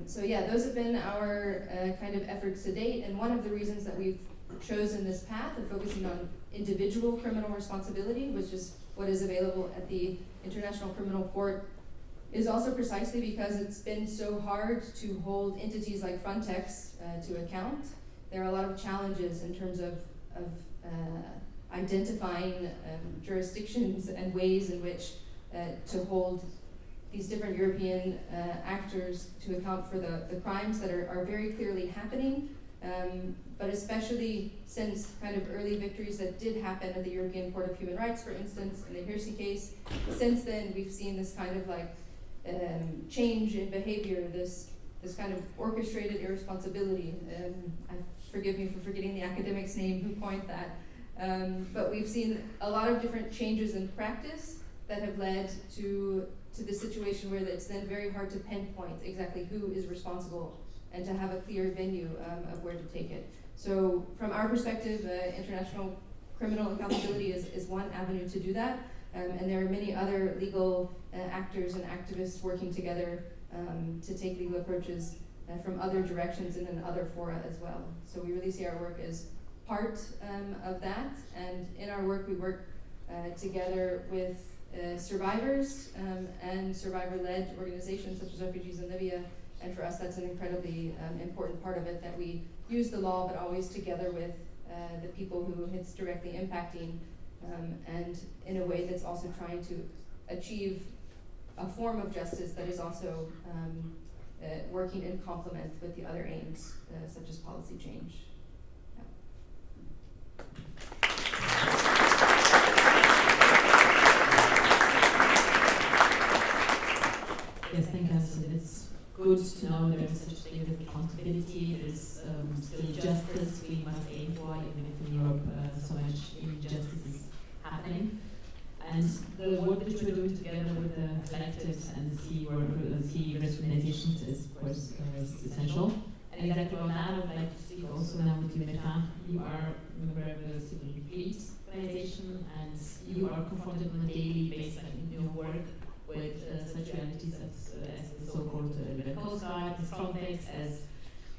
So yeah, those have been our kind of efforts to date, and one of the reasons that we've chosen this path of focusing on individual criminal responsibility, which is what is available at the International Criminal Court, is also precisely because it's been so hard to hold entities like Frontex to account. There are a lot of challenges in terms of identifying jurisdictions and ways in which to hold these different European actors to account for the crimes that are very clearly happening, but especially since kind of early victories that did happen at the European Court of Human Rights, for instance, in the Hirsi case. Since then, we've seen this kind of like change in behavior, this kind of orchestrated irresponsibility. Forgive me for forgetting the academic's name who coined that. But we've seen a lot of different changes in practice that have led to the situation where it's then very hard to pinpoint exactly who is responsible and to have a clear venue of where to take it. So from our perspective, international criminal accountability is one avenue to do that. And there are many other legal actors and activists working together to take legal approaches from other directions and in other fora as well. So we really see our work as part of that, and in our work we work together with survivors and survivor-led organizations such as Refugees in Libya, and for us that's an incredibly important part of it, that we use the law but always together with the people who it's directly impacting, and in a way that's also trying to achieve a form of justice that is also working in complement with the other aims, such as policy change. Yes, thank you, Allison. It's good to know there is such a thing as accountability. There is still justice we must aim for, even if in Europe so much injustice is happening. And the work that you're doing together with the collectives and the sea rescue organizations is, of course, is essential. And exactly on that, I would like to speak also now with you, Mirka. You are a member of the civil fleet organization, and you are confronted on a daily basis in your work with such realities as the so-called Libyan Coast Guard, as Frontex, as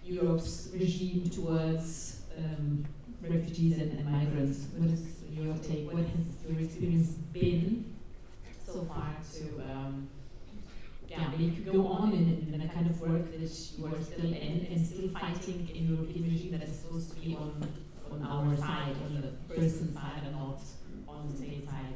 Europe's regime towards refugees and migrants. What is your take? What has your experience been so far to make you go on in a kind of work that you are still in and still fighting in European regime that is supposed to be on our side, on the person's side, and not on the state side?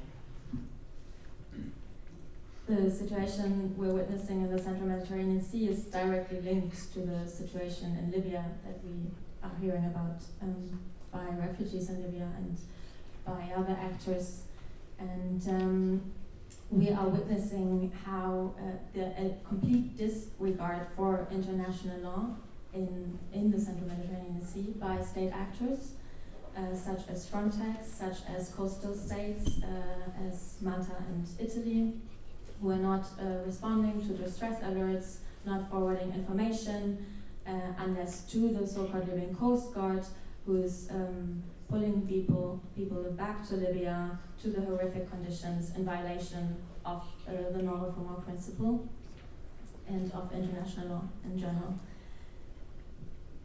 The situation we're witnessing in the Central Mediterranean Sea is directly linked to the situation in Libya that we are hearing about by refugees in Libya and by other actors. And we are witnessing how a complete disregard for international law in the Central Mediterranean Sea by state actors, such as Frontex, such as coastal states, as Malta and Italy, who are not responding to distress alerts, not forwarding information, unless to the so-called Libyan Coast Guard, who is pulling people back to Libya, to the horrific conditions in violation of the non refoulement principle and of international law in general.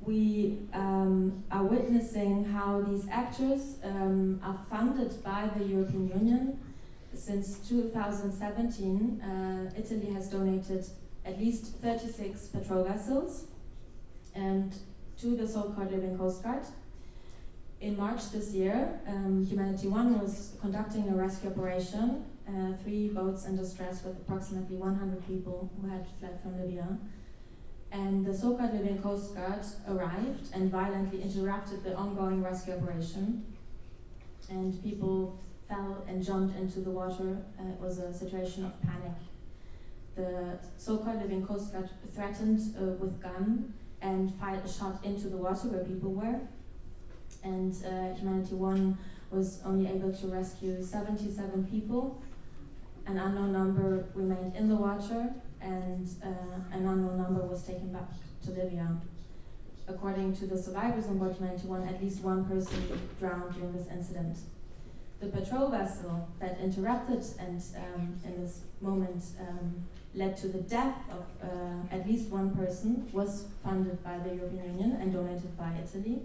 We are witnessing how these actors are funded by the European Union. Since 2017, Italy has donated at least 36 patrol vessels and to the so-called Libyan Coast Guard. In March this year, Humanity One was conducting a rescue operation, 3 boats in distress with approximately 100 people who had fled from Libya. And the so-called Libyan Coast Guard arrived and violently interrupted the ongoing rescue operation. And people fell and jumped into the water. It was a situation of panic. The so-called Libyan Coast Guard threatened with gun and fired a shot into the water where people were. And Humanity One was only able to rescue 77 people. An unknown number remained in the water, and an unknown number was taken back to Libya. According to the survivors on board Humanity One, at least 1 person drowned during this incident. The patrol vessel that interrupted and in this moment led to the death of at least 1 person was funded by the European Union and donated by Italy.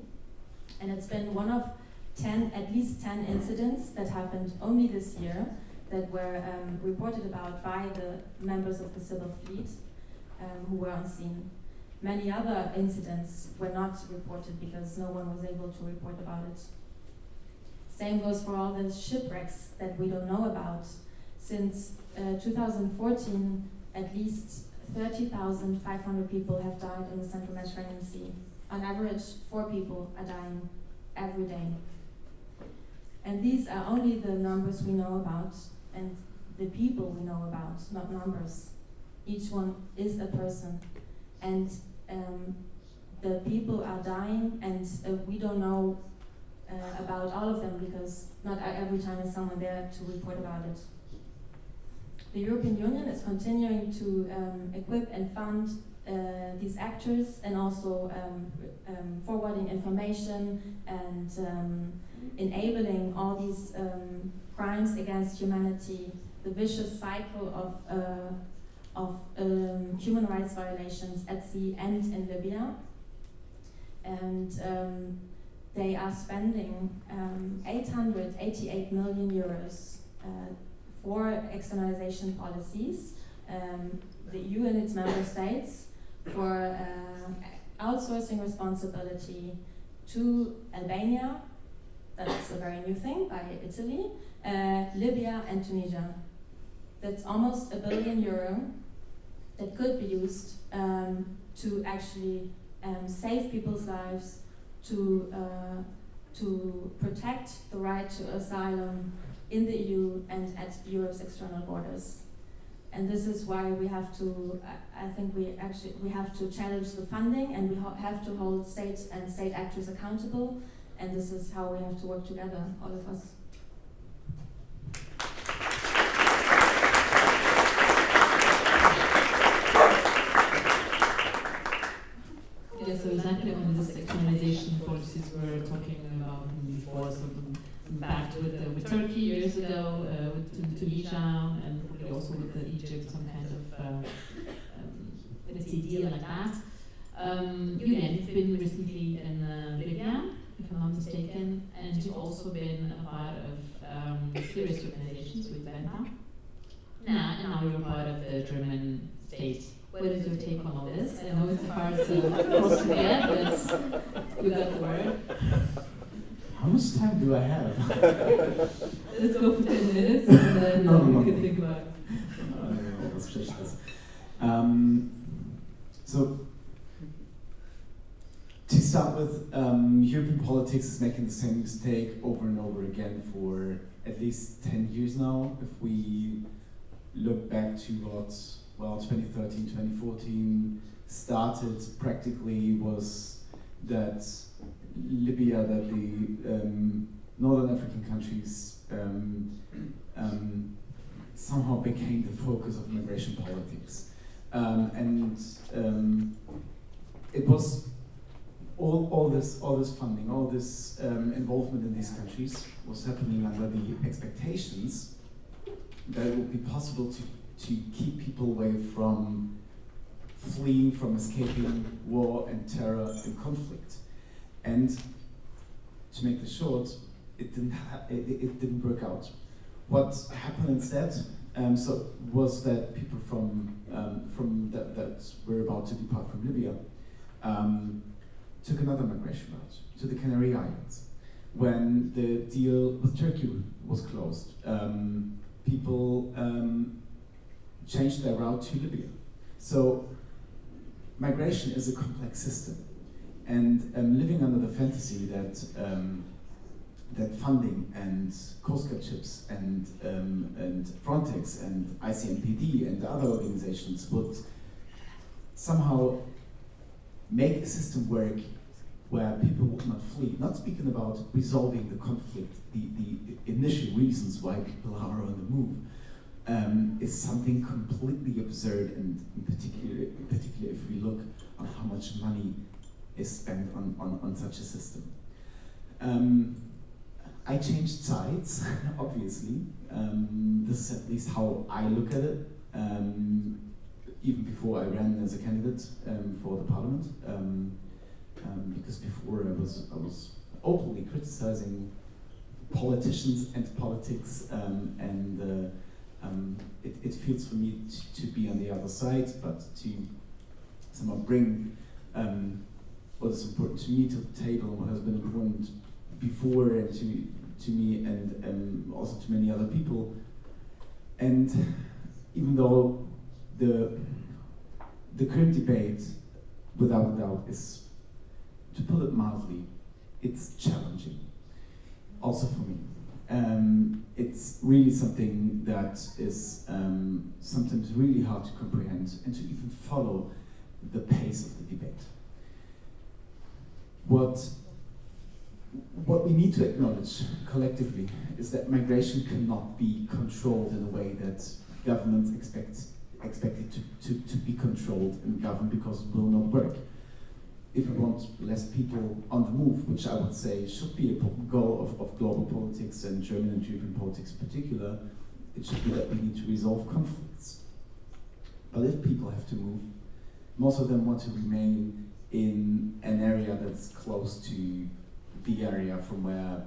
And it's been one of at least 10 incidents that happened only this year that were reported about by the members of the civil fleet who were on scene. Many other incidents were not reported because no one was able to report about it. Same goes for all the shipwrecks that we don't know about. Since 2014, at least 30,500 people have died in the Central Mediterranean Sea. On average, 4 people are dying every day. And these are only the numbers we know about and the people we know about, not numbers. Each one is a person. And the people are dying, and we don't know about all of them because not every time is someone there to report about it. The European Union is continuing to equip and fund these actors and also forwarding information and enabling all these crimes against humanity, the vicious cycle of human rights violations at sea and in Libya. And they are spending 888 million euros for externalization policies, the EU and its member states, for outsourcing responsibility to Albania, that's a very new thing, by Italy, Libya and Tunisia. That's almost €1 billion that could be used to actually save people's lives, to protect the right to asylum in the EU and at Europe's external borders. And this is why we have to, I think we have to challenge the funding, and we have to hold state and state actors accountable, and this is how we have to work together, all of us. Yeah, so exactly on this externalization policies we were talking about before, so back with the Tunisia and probably also with Egypt, some kind of let's say deal like that. Julian, you've been recently in Libya, if I'm not mistaken, and you've also been a part of serious organizations with Benta. And now you're part of the German state. What is your take on all this? I know it's hard to cross to get, but you got the word. How much time do I have? Let's go for 10 minutes and then we can think about it. So, to start with, European politics is making the same mistake over and over again for at least 10 years now. If we look back to what, 2013, 2014 started practically was that Libya, that the Northern African countries somehow became the focus of migration politics. It was all this funding, all this involvement in these countries was happening under the expectations that it would be possible to keep people away from fleeing, from escaping war and terror and conflict. And to make this short, it didn't work out. What happened instead was that people from that were about to depart from Libya took another migration route to the Canary Islands. When the deal with Turkey was closed, people changed their route to Libya. So migration is a complex system, and living under the fantasy that that funding and Coast Guard ships and Frontex and ICMPD and other organizations would somehow make a system work where people would not flee. Not speaking about resolving the conflict, the initial reasons why people are on the move, is something completely absurd, and in particular if we look on how much money is spent on such a system. I changed sides, obviously. This is at least how I look at it, even before I ran as a candidate for the parliament. Because before I was openly criticizing politicians and politics, it feels for me to be on the other side, but to somehow bring what is important to me to the table, what has been important before and to me and also to many other people. And even though the current debate, without a doubt, is, to put it mildly, it's challenging, also for me. It's really something that is sometimes really hard to comprehend and to even follow the pace of the debate. What we need to acknowledge collectively is that migration cannot be controlled in a way that governments expect it to be controlled and governed, because it will not work. If we want less people on the move, which I would say should be a goal of global politics and German and European politics in particular, it should be that we need to resolve conflicts. But if people have to move, most of them want to remain in an area that's close to the area from where,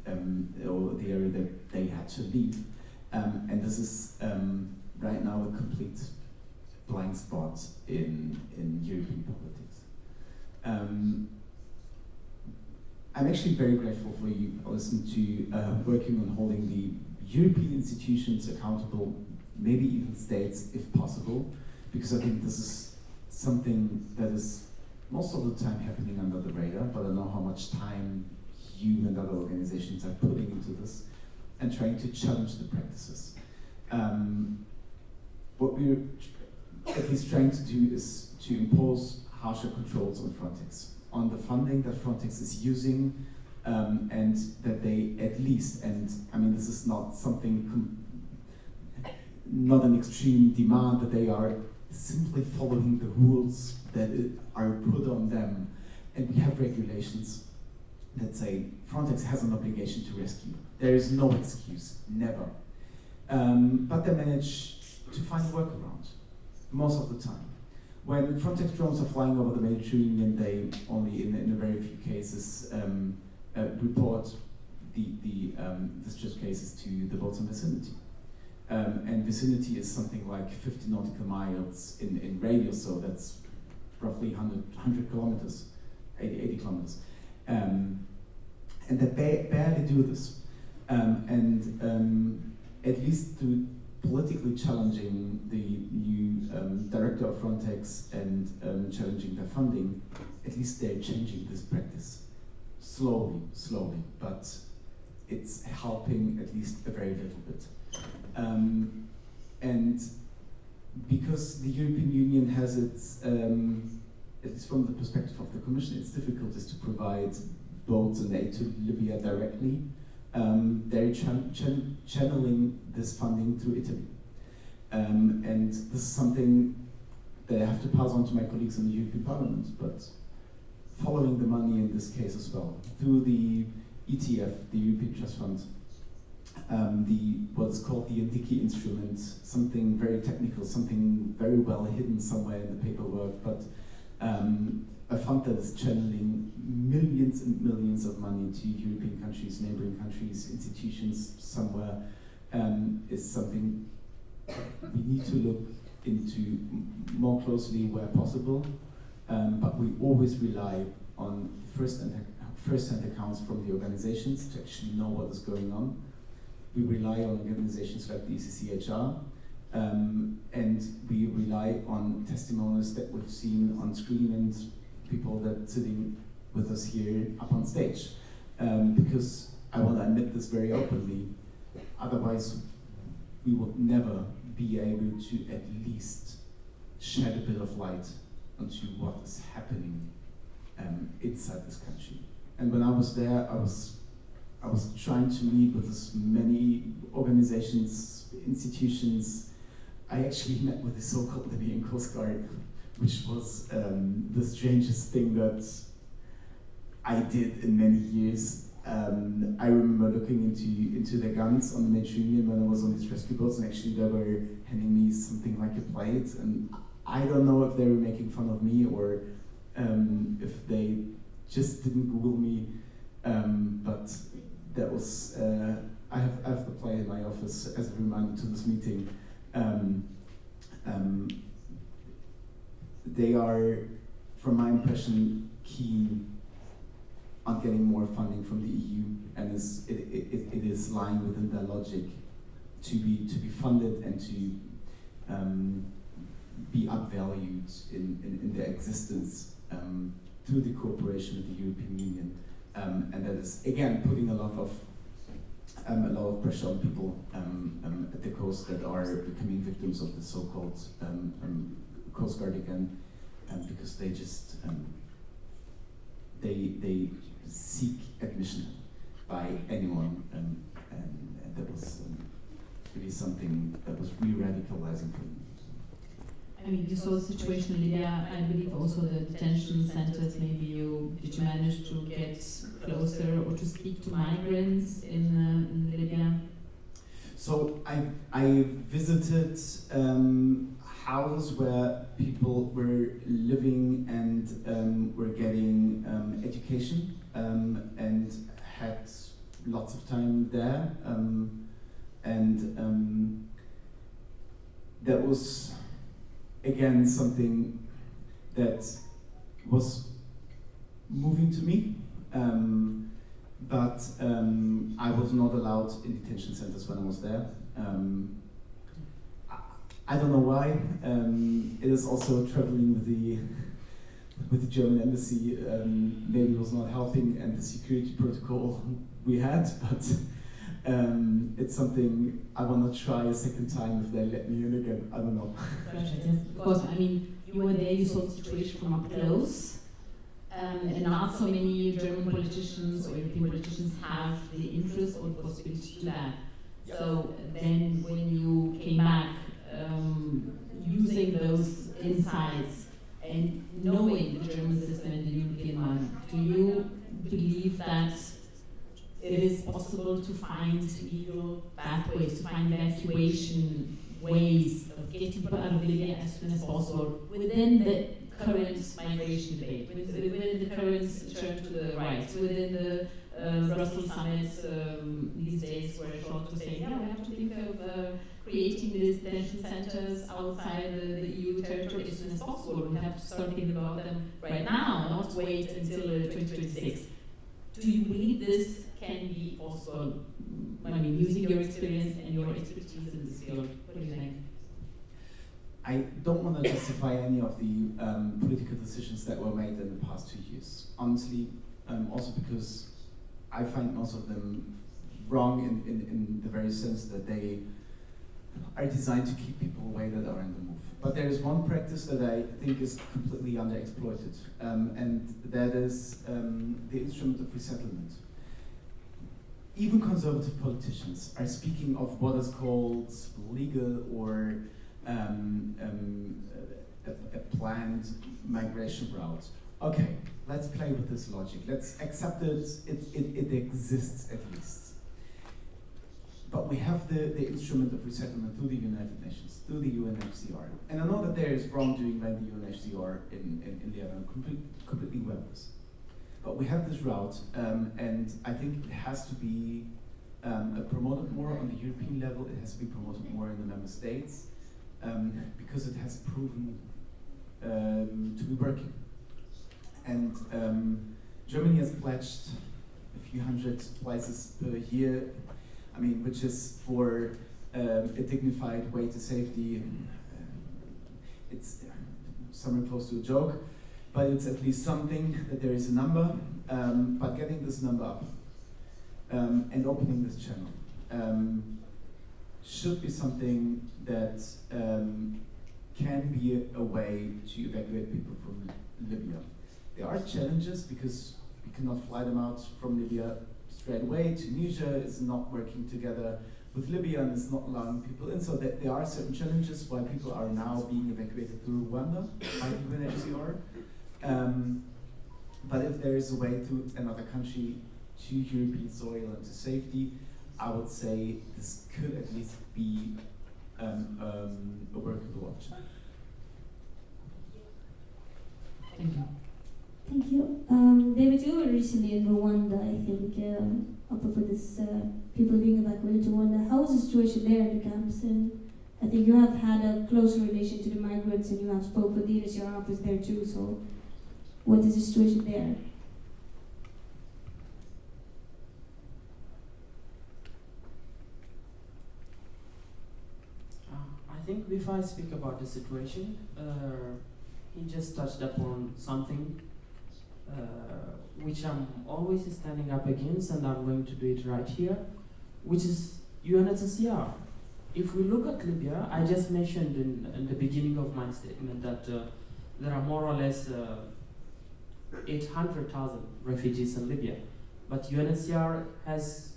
or the area that they had to leave. And this is right now a complete blind spot in European politics. I'm actually very grateful for you, Allison, to working on holding the European institutions accountable, maybe even states if possible, because I think this is something that is most of the time happening under the radar, but I know how much time you and other organizations are putting into this and trying to challenge the practices. What we're at least trying to do is to impose harsher controls on Frontex, on the funding that Frontex is using, and that they at least, and I mean this is not something, not an extreme demand, that they are simply following the rules that are put on them. And we have regulations that say Frontex has an obligation to rescue. There is no excuse, never. but they manage to find a workaround most of the time. When Frontex drones are flying over the Mediterranean, they only, in a very few cases, report the distress cases to the boats in vicinity. And vicinity is something like 50 nautical miles in radius, so that's roughly 100 kilometers, 80 kilometers. And they barely do this. At least through politically challenging the new director of Frontex and challenging their funding, at least they're changing this practice. Slowly, but it's helping at least a very little bit. And because the European Union has its, at least from the perspective of the Commission, its difficulties to provide boats and aid to Libya directly, they're channeling this funding through Italy. And this is something that I have to pass on to my colleagues in the European Parliament, but following the money in this case as well, through the ETF, the European Trust Fund, what's called the Indici instrument, something very technical, something very well hidden somewhere in the paperwork, but a fund that is channeling millions and millions of money to European countries, neighboring countries, institutions somewhere, is something we need to look into more closely where possible, but we always rely on first-hand accounts from the organizations to actually know what is going on. We rely on organizations like the ECCHR, and we rely on testimonies that we've seen on screen and people that sitting with us here up on stage. Because I want to admit this very openly, otherwise we would never be able to at least shed a bit of light onto what is happening inside this country. And when I was there, I was trying to meet with as many organizations, institutions. I actually met with the so-called Libyan Coast Guard, which was the strangest thing that I did in many years. I remember looking into the guns on the Mediterranean when I was on these rescue boats, and actually they were handing me something like a plate, and I don't know if they were making fun of me or if they just didn't Google me, but that was, I have the plate in my office as a reminder to this meeting. They are, from my impression, keen on getting more funding from the EU, and it is lying within their logic to be funded and to be upvalued in their existence through the cooperation with the European Union, and that is again putting a lot of pressure on people at the coast that are becoming victims of the so-called Coast Guard again, because they just they seek admission by anyone, and that was really something that was re-radicalizing for me. I mean, you saw the situation in Libya. I believe also the detention centers. Maybe did you manage to get closer or to speak to migrants in Libya? So I visited houses where people were living and were getting education, and had lots of time there, and that was again something that was moving to me, but I was not allowed in detention centers when I was there. I don't know why. It is also traveling with the German embassy. Maybe it was not helping, and the security protocol we had, but it's something I want to try a second time if they let me in again. I don't know. Of course, I mean, you were there, you saw the situation from up close, and not so many German politicians or European politicians have the interest or the possibility to do that. So then when you came back, using those insights and knowing the German system and the European one, do you believe that it is possible to find legal pathways, to find best evacuation ways of getting people out of Libya as soon as possible within the current migration debate, within the current turn to the right, within the Brussels summit these days, where Charlotte was saying, yeah, we have to think of creating these detention centers outside the EU territory as soon as possible. We have to start thinking about them right now, not wait until 2026. Do you believe this can be possible? I mean, using your experience and your expertise in this field, what do you think? I don't want to justify any of the political decisions that were made in the past 2 years. Honestly, also because I find most of them wrong in the very sense that they are designed to keep people away that are in the move. But there is one practice that I think is completely underexploited, and that is the instrument of resettlement. Even conservative politicians are speaking of what is called legal or a planned migration route. Okay, let's play with this logic. Let's accept it exists at least. But we have the instrument of resettlement through the United Nations, through the UNHCR. And I know that there is wrongdoing by the UNHCR in Lebanon, completely well. But we have this route, and I think it has to be promoted more on the European level. It has to be promoted more in the member states, because it has proven to be working. And Germany has pledged a few hundred places per year, I mean, which is for a dignified way to safety. It's somewhere close to a joke, but it's at least something that there is a number. But getting this number up and opening this channel should be something that can be a way to evacuate people from Libya. There are challenges because we cannot fly them out from Libya straight away. Tunisia is not working together with Libya and is not allowing people in. So that there are certain challenges why people are now being evacuated through Rwanda by the UNHCR. But if there is a way to another country, to European soil and to safety, I would say this could at least be a workable option. Thank you. Thank you. David, you were recently in Rwanda, I think, up for this people being evacuated to Rwanda. How is the situation there in the camps? And I think you have had a close relation to the migrants and you have spoke with the ECCHR office there too, so what is the situation there? I think before I speak about the situation, he just touched upon something which I'm always standing up against, and I'm going to do it right here, which is UNHCR. If we look at Libya, I just mentioned in the beginning of my statement that there are more or less 800,000 refugees in Libya, but UNHCR has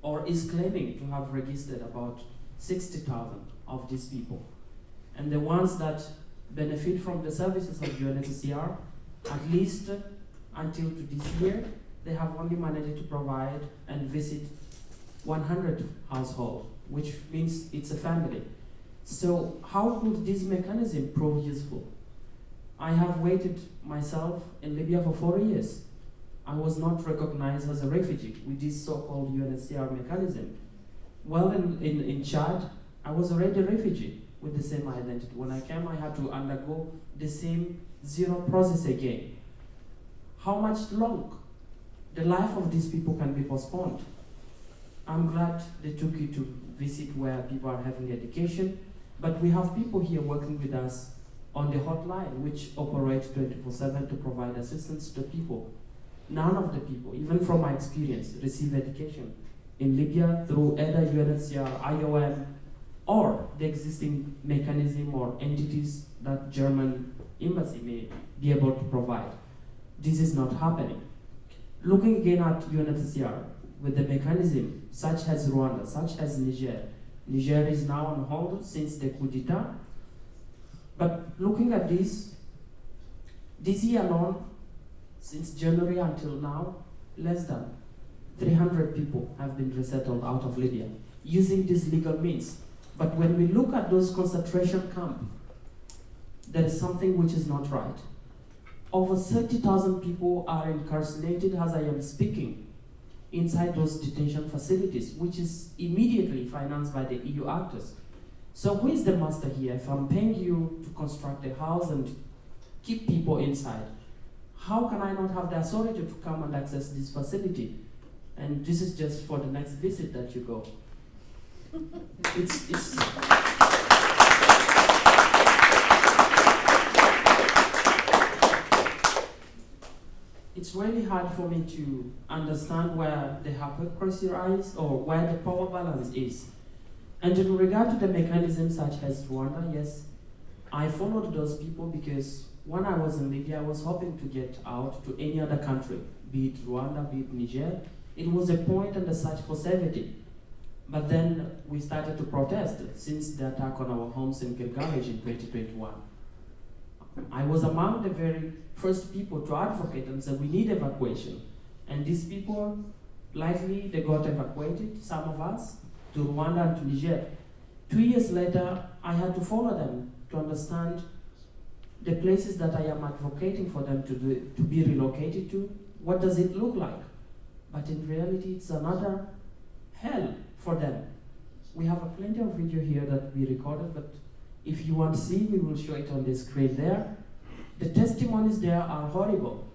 or is claiming to have registered about 60,000 of these people. And the ones that benefit from the services of UNHCR, at least until to this year, they have only managed to provide and visit 100 households, which means it's a family. So how could this mechanism prove useful? I have waited myself in Libya for 4 years. I was not recognized as a refugee with this so-called UNHCR mechanism. Well, in Chad, I was already a refugee with the same identity. When I came, I had to undergo the same zero process again. How much long the life of these people can be postponed? I'm glad they took you to visit where people are having education, but we have people here working with us on the hotline, which operates 24/7 to provide assistance to people. None of the people, even from my experience, receive education in Libya through either UNHCR, IOM, or the existing mechanism or entities that German embassy may be able to provide. This is not happening. Looking again at UNHCR with the mechanism such as Rwanda, such as Niger. Niger is now on hold since the coup d'etat. But looking at this year alone, since January until now, less than 300 people have been resettled out of Libya using these legal means. But when we look at those concentration camps, there is something which is not right. Over 30,000 people are incarcerated as I am speaking inside those detention facilities, which is immediately financed by the EU actors. So who is the master here? If I'm paying you to construct a house and keep people inside, how can I not have the authority to come and access this facility? And this is just for the next visit that you go. It's really hard for me to understand where the hypocrisy lies or where the power balance is. And in regard to the mechanisms such as Rwanda, yes, I followed those people because when I was in Libya, I was hoping to get out to any other country, be it Rwanda, be it Niger. It was a point in the search for safety. But then we started to protest since the attack on our homes in Gilgamesh in 2021. I was among the very first people to advocate and say we need evacuation. And these people, likely they got evacuated, some of us, to Rwanda and to Niger. 2 years later, I had to follow them to understand the places that I am advocating for them to be relocated to. What does it look like? But in reality, it's another hell for them. We have plenty of video here that we recorded, but if you want to see, we will show it on the screen there. The testimonies there are horrible.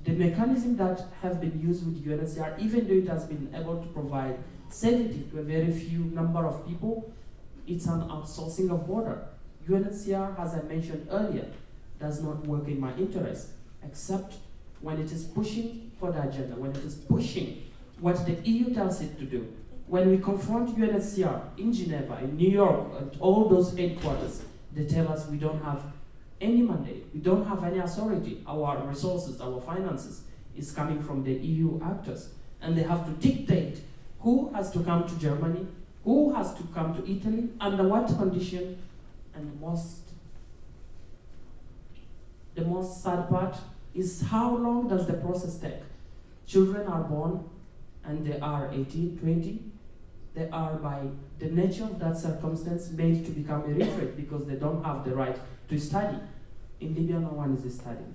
The mechanism that have been used with UNHCR, even though it has been able to provide safety to a very few number of people, it's an outsourcing of border. UNHCR, as I mentioned earlier, does not work in my interest, except when it is pushing for the agenda, when it is pushing what the EU tells it to do. When we confront UNHCR in Geneva, in New York, at all those headquarters, they tell us we don't have any mandate, we don't have any authority. Our resources, our finances is coming from the EU actors. And they have to dictate who has to come to Germany, who has to come to Italy, under what condition, and the most sad part is how long does the process take? Children are born and they are 18, 20. They are, by the nature of that circumstance, made to become illiterate because they don't have the right to study. In Libya, no one is studying.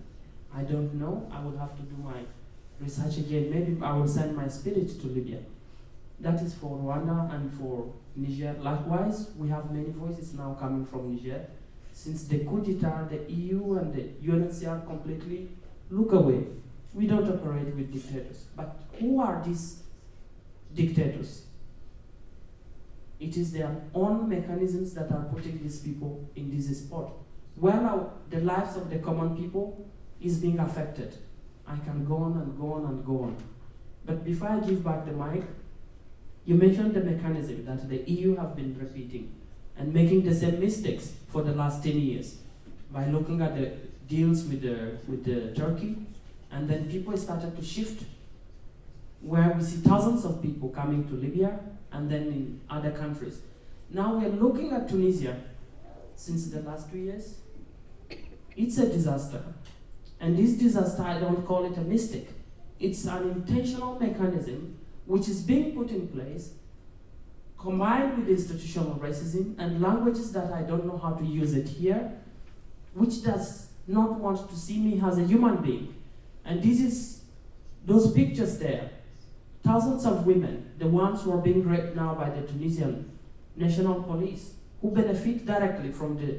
I don't know. I will have to do my research again. Maybe I will send my spirit to Libya. That is for Rwanda and for Niger. Likewise, we have many voices now coming from Niger. Since the coup d'etat, the EU and the UNHCR completely look away. We don't operate with dictators. But who are these dictators? It is their own mechanisms that are putting these people in this spot. Where now the lives of the common people is being affected. I can go on and go on and go on. But before I give back the mic, you mentioned the mechanism that the EU have been repeating and making the same mistakes for the last 10 years by looking at the deals with the Turkey, and then people started to shift where we see thousands of people coming to Libya and then in other countries. Now we're looking at Tunisia since the last 2 years. It's a disaster. And this disaster, I don't call it a mistake. It's an intentional mechanism which is being put in place, combined with institutional racism and languages that I don't know how to use it here, which does not want to see me as a human being. And this is those pictures there. Thousands of women, the ones who are being raped now by the Tunisian National Police, who benefit directly from the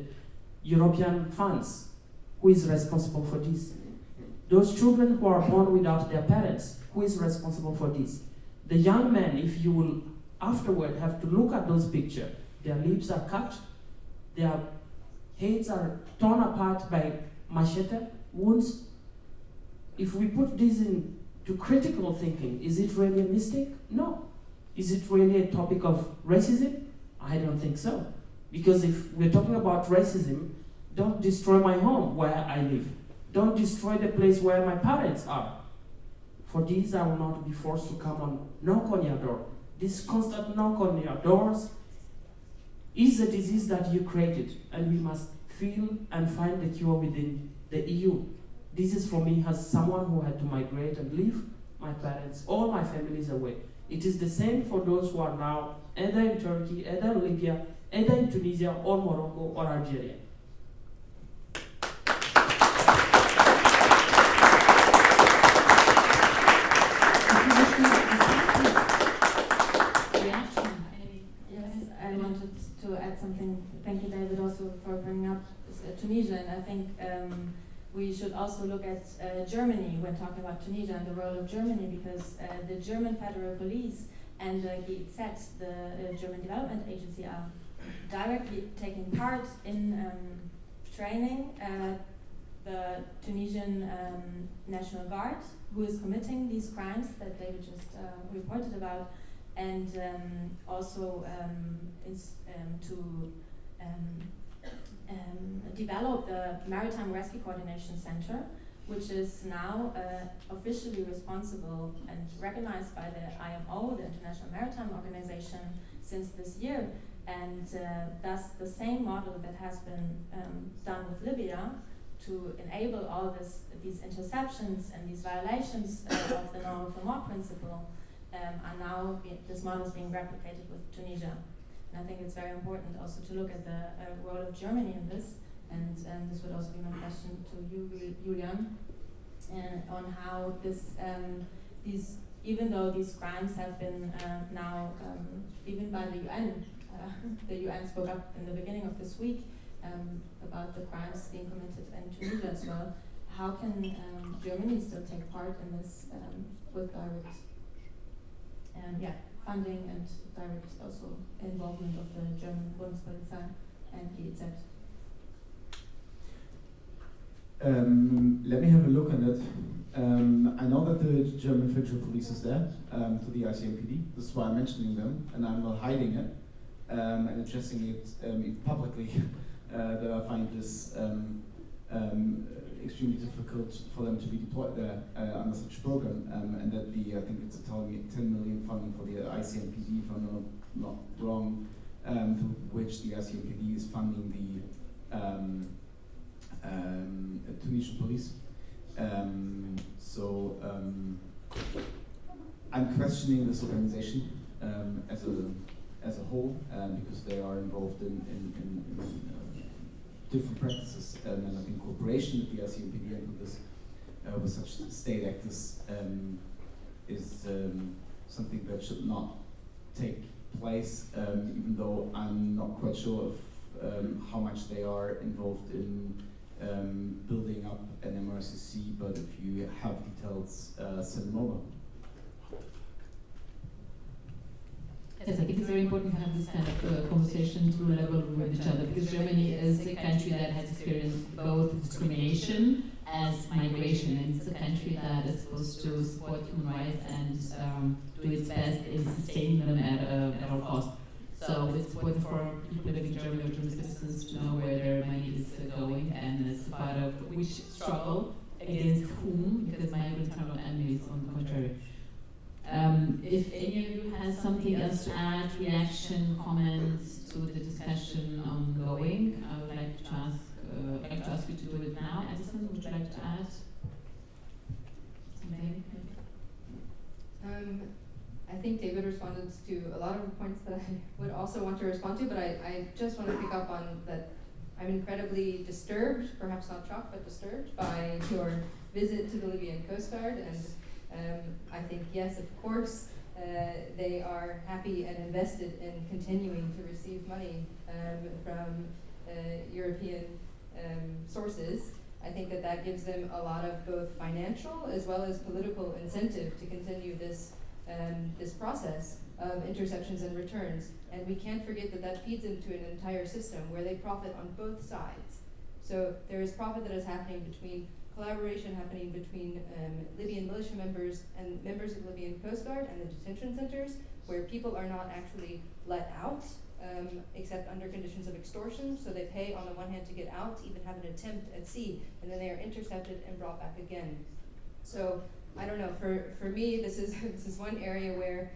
European funds. Who is responsible for this? Those children who are born without their parents, who is responsible for this? The young men, if you will afterward have to look at those pictures, their lips are cut, their heads are torn apart by machete wounds. If we put this into critical thinking, is it really a mistake? No. Is it really a topic of racism? I don't think so. Because if we're talking about racism, don't destroy my home where I live. Don't destroy the place where my parents are. For this, I will not be forced to come and knock on your door. This constant knock on your doors is a disease that you created, and we must feel and find the cure within the EU. This is for me as someone who had to migrate and leave my parents, all my families away. It is the same for those who are now either in Turkey, either in Libya, either in Tunisia or Morocco or Algeria. Yes, I wanted to add something. Thank you, David, also for bringing up Tunisia. And I think we should also look at Germany when talking about Tunisia and the role of Germany, because the German Federal Police and GIZ, the German Development Agency, are directly taking part in training the Tunisian National Guard, who is committing these crimes that David just reported about, and also to develop the Maritime Rescue Coordination Center, which is now officially responsible and recognized by the IMO, the International Maritime Organization, since this year. And thus the same model that has been done with Libya to enable all these interceptions and these violations of the non-refoulement principle are now, this model is being replicated with Tunisia. And I think it's very important also to look at the role of Germany in this, and this would also be my question to you, Julian, on how these, even though these crimes have been now, even by the UN spoke up in the beginning of this week about the crimes being committed in Tunisia as well. How can Germany still take part in this with direct funding and direct also involvement of the German Bundespolizei and GIZ? Let me have a look at it. I know that the German Federal Police is there to the ICMPD. This is why I'm mentioning them, and I'm not hiding it and addressing it publicly. That I find this extremely difficult for them to be deployed there under such a program, and that I think it's a 10 million funding for the ICMPD, if I'm not wrong, to which the ICMPD is funding the Tunisian police. So I'm questioning this organization as a whole, because they are involved in different practices, and I think cooperation with the ICMPD and with this with such state actors is something that should not take place, even though I'm not quite sure of how much they are involved in building up an MRCC, but if you have details, send them over. Yes, I think it's very important to have this kind of conversation through level with each other, because Germany is a country that has experienced both discrimination as migration, and it's a country that is supposed to support human rights and do its best in sustaining them at all costs. So it's important for people living in Germany or German citizens to know where their money is going, and it's part of which struggle against whom, because migrants are not enemies, on the contrary. If any of you has something else to add, reaction, comments to the discussion ongoing, I would like to ask you to do it now. Allison, would you like to add something? I think David responded to a lot of the points that I would also want to respond to, but I just want to pick up on that. I'm incredibly disturbed, perhaps not shocked, but disturbed by your visit to the Libyan Coast Guard, and I think, yes, of course, they are happy and invested in continuing to receive money from European sources. I think that gives them a lot of both financial as well as political incentive to continue this process of interceptions and returns. And we can't forget that feeds into an entire system where they profit on both sides. So there is profit that is happening between collaboration happening between Libyan militia members and members of the Libyan Coast Guard and the detention centers, where people are not actually let out, except under conditions of extortion. So they pay on the one hand to get out, even have an attempt at sea, and then they are intercepted and brought back again. So I don't know. For me, this is one area where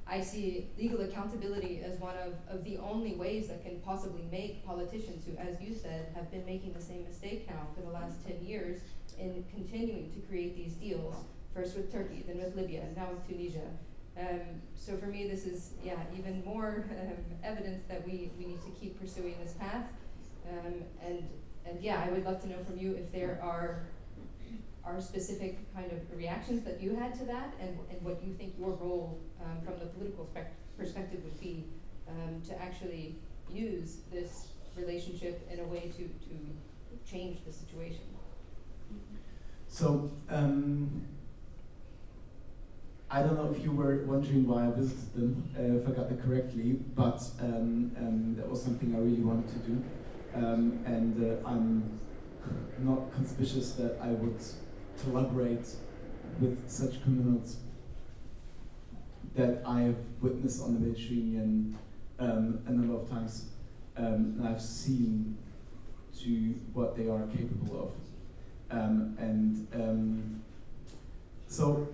I see legal accountability as one of the only ways that can possibly make politicians who, as you said, have been making the same mistake now for the last 10 years in continuing to create these deals, first with Turkey, then with Libya, and now with Tunisia, So for me, this is even more evidence that we need to keep pursuing this path. And I would love to know from you if there are specific kind of reactions that you had to that, and what you think your role from the political perspective would be to actually use this relationship in a way to change the situation. So, I don't know if you were wondering why I visited them, if I got that correctly, but that was something I really wanted to do. And I'm not conspicuous that I would collaborate with such criminals that I have witnessed on the Mediterranean a number of times, and I've seen to what they are capable of. So,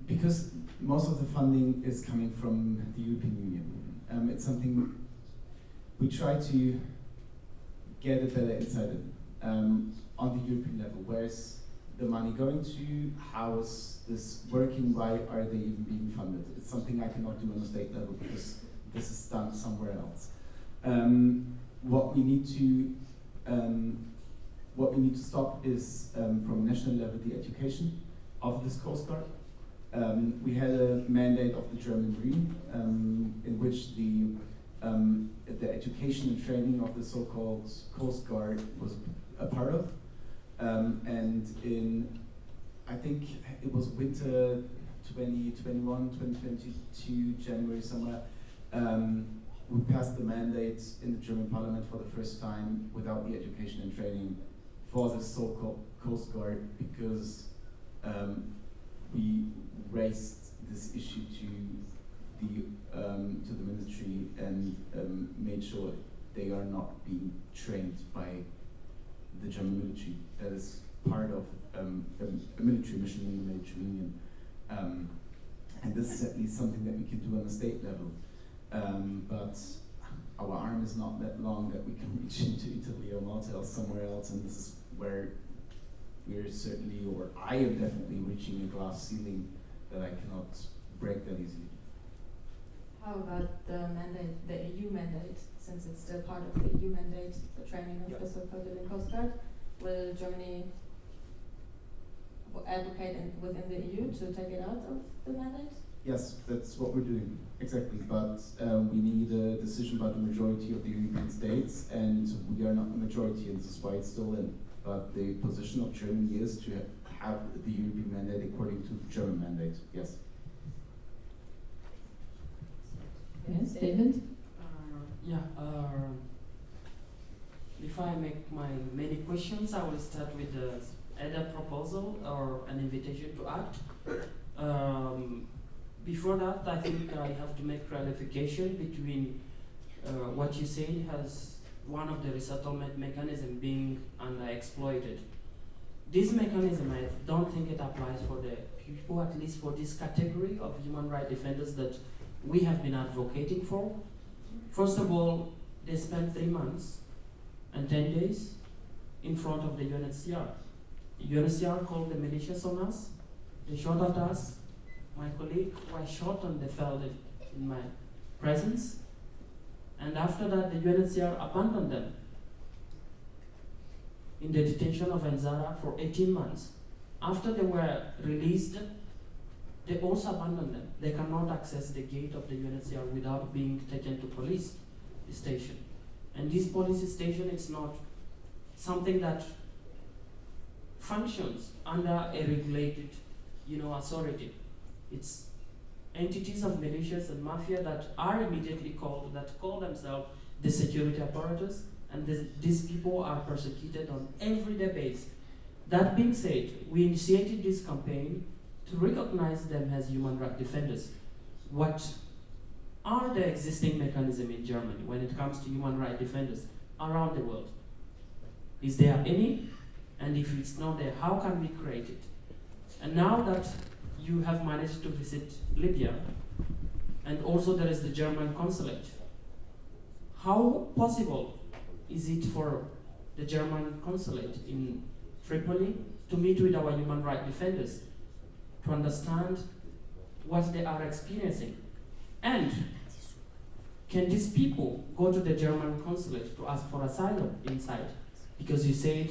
because most of the funding is coming from the European Union, it's something we try to get a better insight on the European level. Where's the money going to? How is this working? Why are they even being funded? It's something I cannot do on a state level because this is done somewhere else. What we need to stop is from national level the education of this Coast Guard. We had a mandate of the German Grünen in which the education and training of the so-called Coast Guard was a part of. And in, I think it was winter 2021, 2022, January somewhere, we passed the mandate in the German parliament for the first time without the education and training for the so-called Coast Guard, because we raised this issue to the ministry and made sure they are not being trained by the German military. That is part of a military mission in the Mediterranean, and this is at least something that we can do on a state level. But our arm is not that long that we can reach into Italy or Malta or somewhere else, and this is where we're certainly, or I am definitely reaching a glass ceiling that I cannot break that easily. How about the mandate, the EU mandate, since it's still part of the EU mandate, the training of the so-called Libyan Coast Guard? Will Germany advocate within the EU to take it out of the mandate? Yes, that's what we're doing, exactly. But we need a decision by the majority of the European states, and we are not the majority, and this is why it's still in. But the position of Germany is to have the European mandate according to the German mandate, yes. Yes, David? If I make my many questions, I will start with either proposal or an invitation to act. Before that, I think I have to make clarification between what you say as one of the resettlement mechanisms being underexploited. This mechanism, I don't think it applies for the people, at least for this category of human rights defenders that we have been advocating for. First of all, they spent 3 months and 10 days in front of the UNHCR. The UNHCR called the militias on us, they shot at us. My colleague was shot on the field in my presence. And after that, the UNHCR abandoned them in the detention of Enzara for 18 months. After they were released, they also abandoned them. They cannot access the gate of the UNHCR without being taken to police station. And this police station is not something that functions under a regulated, authority. It's entities of militias and mafia that are immediately called, that call themselves the security apparatus, and these people are persecuted on everyday basis. That being said, we initiated this campaign to recognize them as human rights defenders. What are the existing mechanisms in Germany when it comes to human rights defenders around the world? Is there any? And if it's not there, how can we create it? And now that you have managed to visit Libya, and also there is the German consulate, how possible is it for the German consulate in Tripoli to meet with our human rights defenders, to understand what they are experiencing. And can these people go to the German consulate to ask for asylum inside? Because you said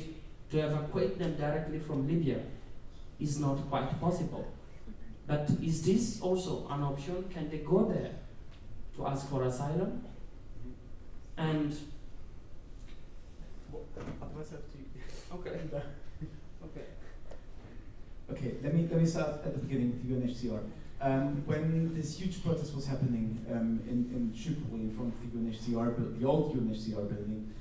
to evacuate them directly from Libya is not quite possible. But is this also an option? Can they go there to ask for asylum? And okay. Okay, let me start at the beginning with UNHCR. When this huge protest was happening in Tripoli in front of the UNHCR, the old UNHCR building,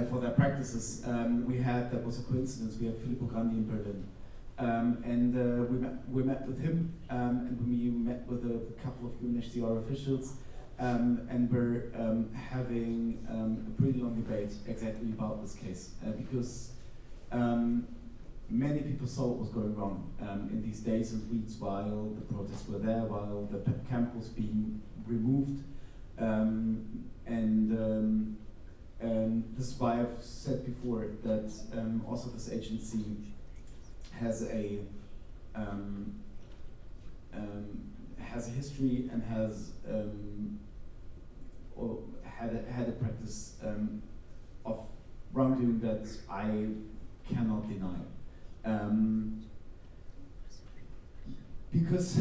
for their practices, there was a coincidence, we had Filippo Grandi in Berlin. We met with him, and we met with a couple of UNHCR officials, and we're having a pretty long debate exactly about this case, because many people saw what was going wrong in these days and weeks while the protests were there, while the camp was being removed. This is why I've said before that also this agency has a history and has or had a practice of wrongdoing that I cannot deny. Because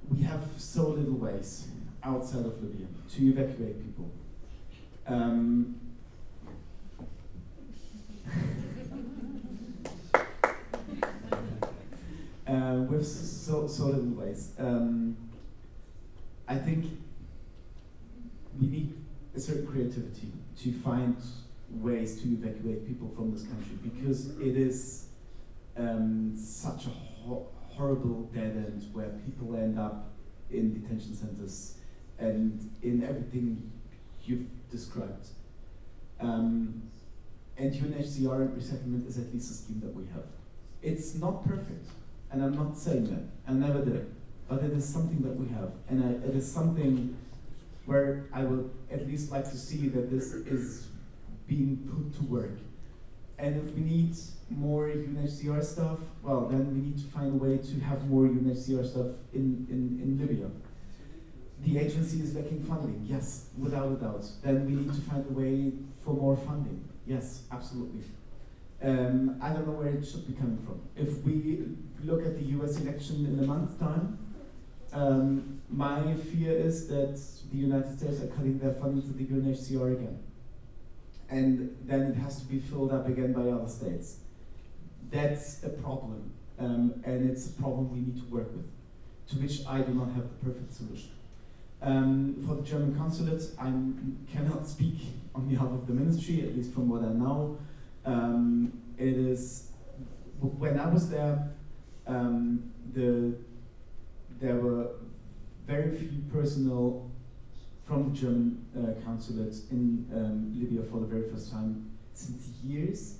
we have so little ways outside of Libya to evacuate people. With so little ways. I think we need a certain creativity to find ways to evacuate people from this country, because it is such a horrible dead end where people end up in detention centers and in everything you've described. And UNHCR resettlement is at least a scheme that we have. It's not perfect, and I'm not saying that, I never did, but it is something that we have, and it is something where I would at least like to see that this is being put to work. And if we need more UNHCR stuff, well, then we need to find a way to have more UNHCR stuff in Libya. The agency is lacking funding, yes, without a doubt. Then we need to find a way for more funding, yes, absolutely. I don't know where it should be coming from. If we look at the US election in a month's time, my fear is that the United States are cutting their funding to the UNHCR again. And then it has to be filled up again by other states. That's a problem, and it's a problem we need to work with, to which I do not have the perfect solution. For the German consulate, I cannot speak on behalf of the ministry, at least from what I know. It is, when I was there, there were very few personnel from the German consulate in Libya for the very first time since years,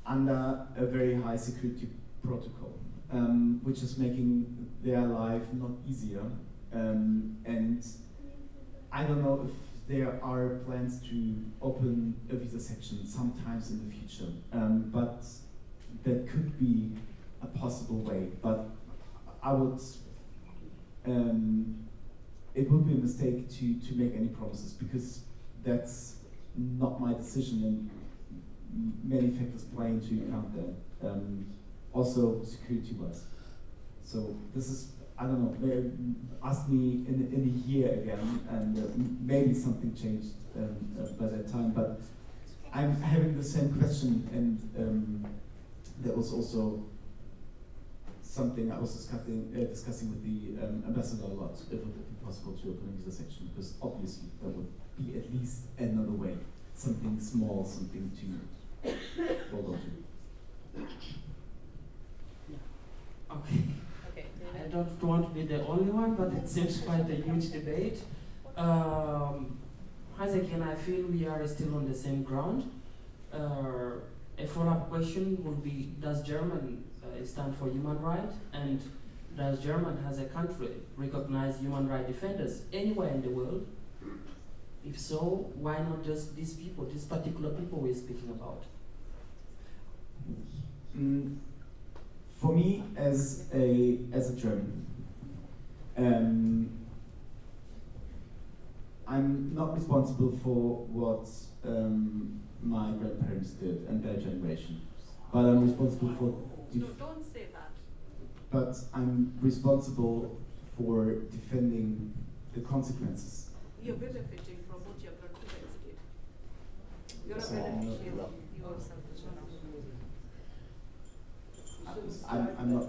under a very high security protocol, which is making their life not easier. And I don't know if there are plans to open a visa section sometimes in the future, but that could be a possible way. But I would, it would be a mistake to make any promises, because that's not my decision, and many factors play into account there, also security-wise. So this is, I don't know, ask me in a year again, and maybe something changed by that time, but I'm having the same question, and there was also something I was discussing with the ambassador a lot, if it would be possible to open a visa section, because obviously that would be at least another way, something small, something to hold on to. Okay. I don't want to be the only one, but it seems quite a huge debate. Once again, I feel we are still on the same ground. A follow-up question would be, does Germany stand for human rights? And does Germany as a country recognize human rights defenders anywhere in the world? If so, why not just these people, these particular people we're speaking about? for me, as a German, I'm not responsible for what my grandparents did and their generation, but I'm responsible for. No, don't say that. But I'm responsible for defending the consequences. You're benefiting from what your grandparents did. You're a So beneficiary yourself as well. I'm not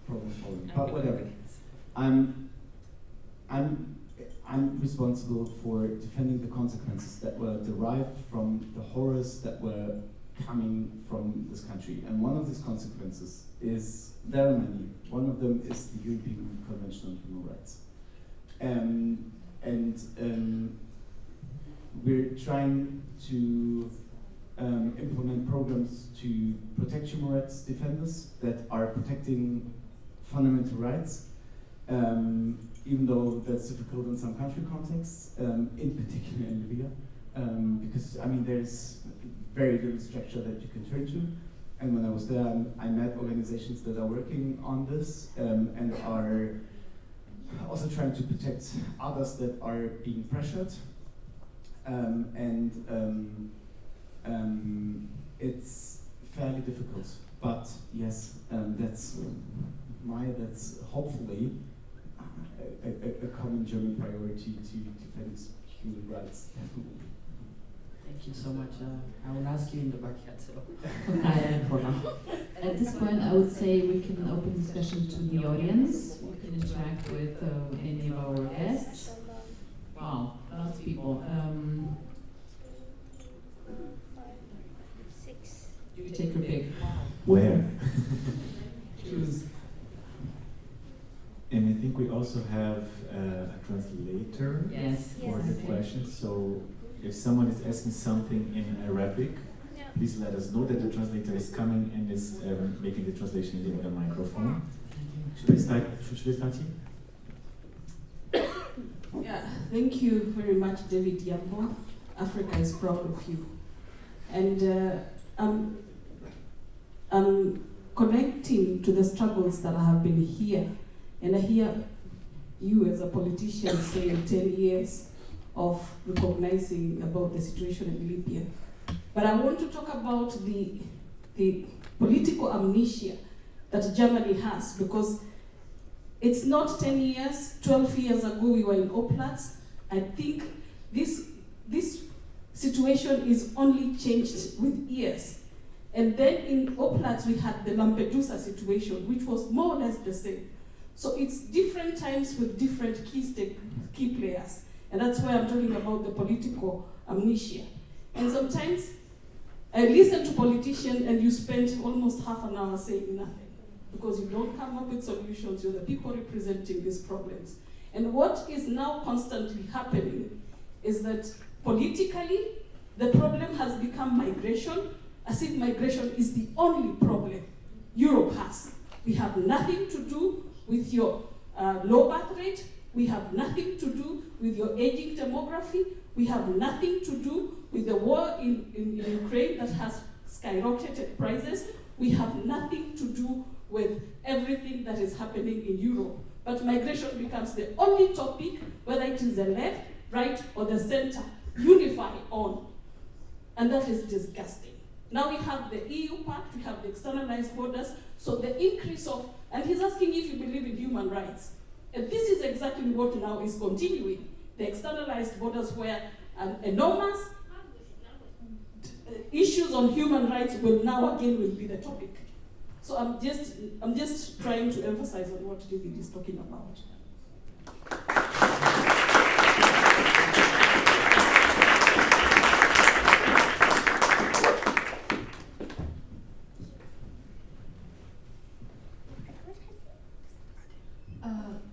problem solving, but whatever. I'm responsible for defending the consequences that were derived from the horrors that were coming from this country. And one of these consequences is, there are many. One of them is the European Convention on Human Rights. We're trying to implement programs to protect human rights defenders that are protecting fundamental rights, even though that's difficult in some country contexts, in particular in Libya, because I mean there's very little structure that you can turn to. And when I was there, I met organizations that are working on this and are also trying to protect others that are being pressured. It's fairly difficult, but yes, that's hopefully a common German priority to defend human rights. Thank you so much. I will ask you in the backyard. So For now. At this point, I would say we can open discussion to the audience. We can interact with any of our guests. Wow, lots of people. You take your pick. Where? Choose. And I think we also have a translator for the questions. So if someone is asking something in Arabic, please let us know that the translator is coming and is making the translation in the microphone. Should I start here? Yeah, thank you very much, David Yambio. Africa is proud of you. And I'm connecting to the struggles that I have been here. And I hear you as a politician saying 10 years of recognizing about the situation in Libya. But I want to talk about the political amnesia that Germany has, because it's not 10 years, 12 years ago we were in Oplatz. I think this situation is only changed with years. And then in Oplatz we had the Lampedusa situation, which was more or less the same. So it's different times with different key players. And that's why I'm talking about the political amnesia. And sometimes I listen to politicians and you spend almost half an hour saying nothing because you don't come up with solutions. You're the people representing these problems. And what is now constantly happening is that politically, the problem has become migration, as if migration is the only problem Europe has. We have nothing to do with your low birth rate. We have nothing to do with your aging demography. We have nothing to do with the war in Ukraine that has skyrocketed prices. We have nothing to do with everything that is happening in Europe. But migration becomes the only topic, whether it is the left, right, or the center, unify on. And that is disgusting. Now we have the EU Pact, we have the externalized borders, so the increase of, and he's asking if you believe in human rights. And this is exactly what now is continuing. The externalized borders where enormous issues on human rights will now again be the topic. So I'm just trying to emphasize on what David is talking about.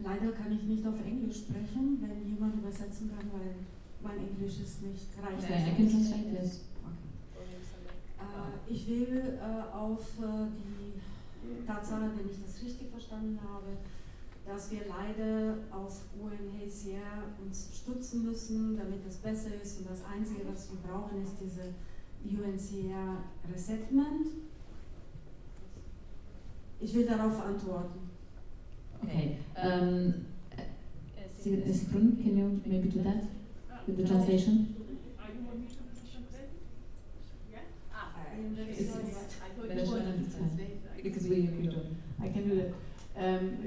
Leider kann ich nicht auf Englisch sprechen, wenn jemand übersetzen kann, weil mein Englisch ist nicht reicht. Okay, I can translate this. Ich will auf die Tatsache, wenn ich das richtig verstanden habe, dass wir leider auf UNHCR uns stützen müssen, damit es besser ist. Und das Einzige, was wir brauchen, ist diese UNHCR Resettlement. Ich will darauf antworten. Okay. Sigrun, can you maybe do that with the translation? Because we don't. I can do that.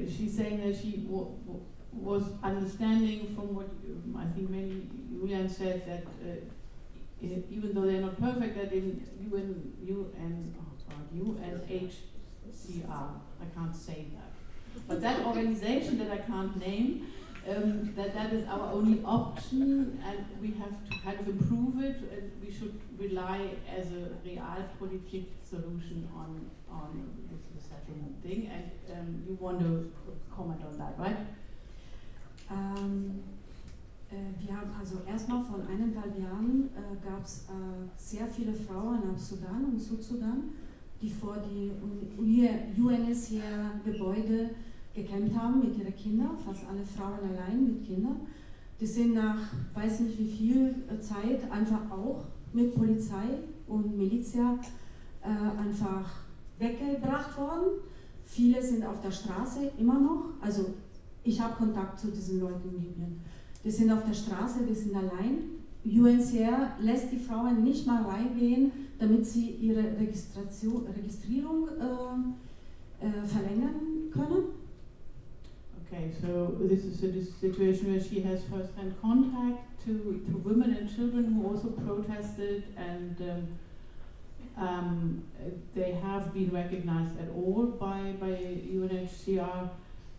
She's saying that she was understanding from what I think maybe Julian said, that even though they're not perfect, that in UNHCR, I can't say that, but that organization that I can't name, that is our only option, and we have to kind of improve it, and we should rely as a realpolitik solution on the settlement thing. And you want to comment on that, right? Wir haben also erstmal vor 1,5 Jahren gab es sehr viele Frauen am Sudan und Südsudan, die vor die UNHCR-Gebäude gekämpft haben mit ihren Kindern, fast alle Frauen allein mit Kindern. Die sind nach weiß nicht wie viel Zeit einfach auch mit Polizei und Milizia einfach weggebracht worden. Viele sind auf der Straße immer noch, also ich habe Kontakt zu diesen Leuten in Libyen. Die sind auf der Straße, die sind allein. UNHCR lässt die Frauen nicht mal reingehen, damit sie ihre Registrierung verlängern können. Okay, so this is a situation where she has first-hand contact to women and children who also protested, and they have been recognized at all by UNHCR,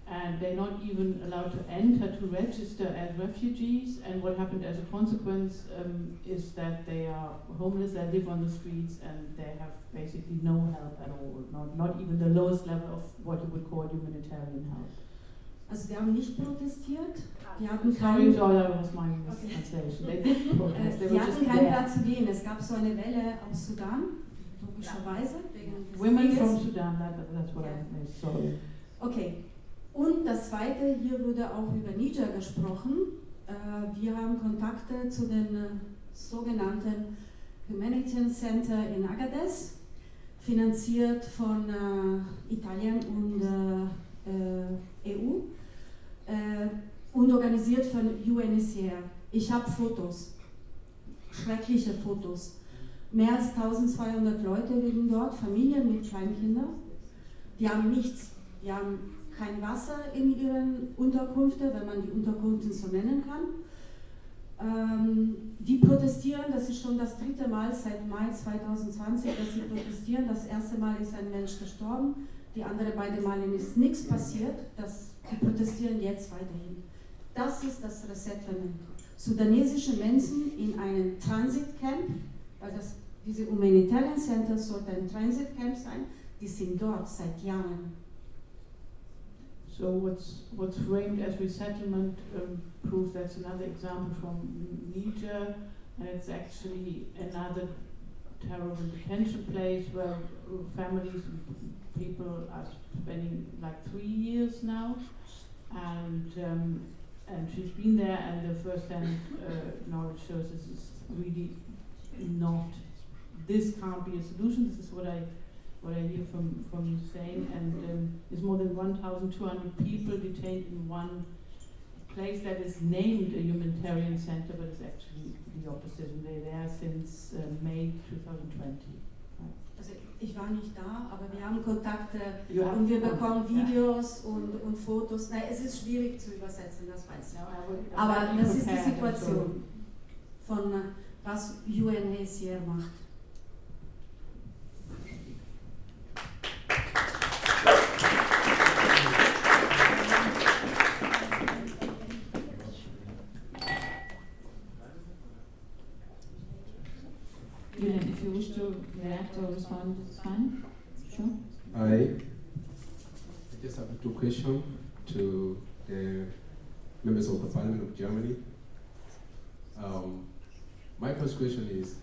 and they're not even allowed to enter to register as refugees. And what happened as a consequence is that they are homeless, they live on the streets, and they have basically no help at all, not even the lowest level of what you would call humanitarian help. Also die haben nicht protestiert, die hatten Die hatten keinen Platz zu gehen. Es gab so eine Welle aus Sudan, logischerweise, wegen des Women Krieges. from Sudan, that's what I mean, sorry. Okay, und das Zweite, hier wurde auch über Niger gesprochen. Wir haben Kontakte zu den sogenannten Humanitarian Center in Agadez, finanziert von Italien und EU und organisiert von UNHCR. Ich habe Fotos, schreckliche Fotos. Mehr als 1200 Leute leben dort, Familien mit Kleinkindern. Die haben nichts, die haben kein Wasser in ihren Unterkünften, wenn man die Unterkünfte so nennen kann. Die protestieren, das ist schon das 3. Mal seit Mai 2020, dass sie protestieren. Das erste Mal ist ein Mensch gestorben. Die anderen beiden Male ist nichts passiert, die protestieren jetzt weiterhin. Das ist das Resettlement. Sudanesische Menschen in einem Transitcamp, weil diese Humanitarian Centers sollte ein Transitcamp sein, die sind dort seit Jahren. So what's framed as resettlement proves that's another example from Niger, and it's actually another terrible detention place where families and people are spending like 3 years now, and she's been there, and the first-hand knowledge shows this is really not. This can't be a solution. This is what I hear from you saying, and there's more than 1,200 people detained in one place that is named a humanitarian center, but it's actually the opposite, and they're there since May 2020. Also ich war nicht da, aber wir haben Kontakte und wir bekommen Videos und Fotos. Nein, es ist schwierig zu übersetzen, das weiß ich. Aber das ist die Situation von was UNHCR macht. Julian, if you wish to react or respond, it's fine. Sure. I just have 2 questions to the members of the Parliament of Germany. My first question is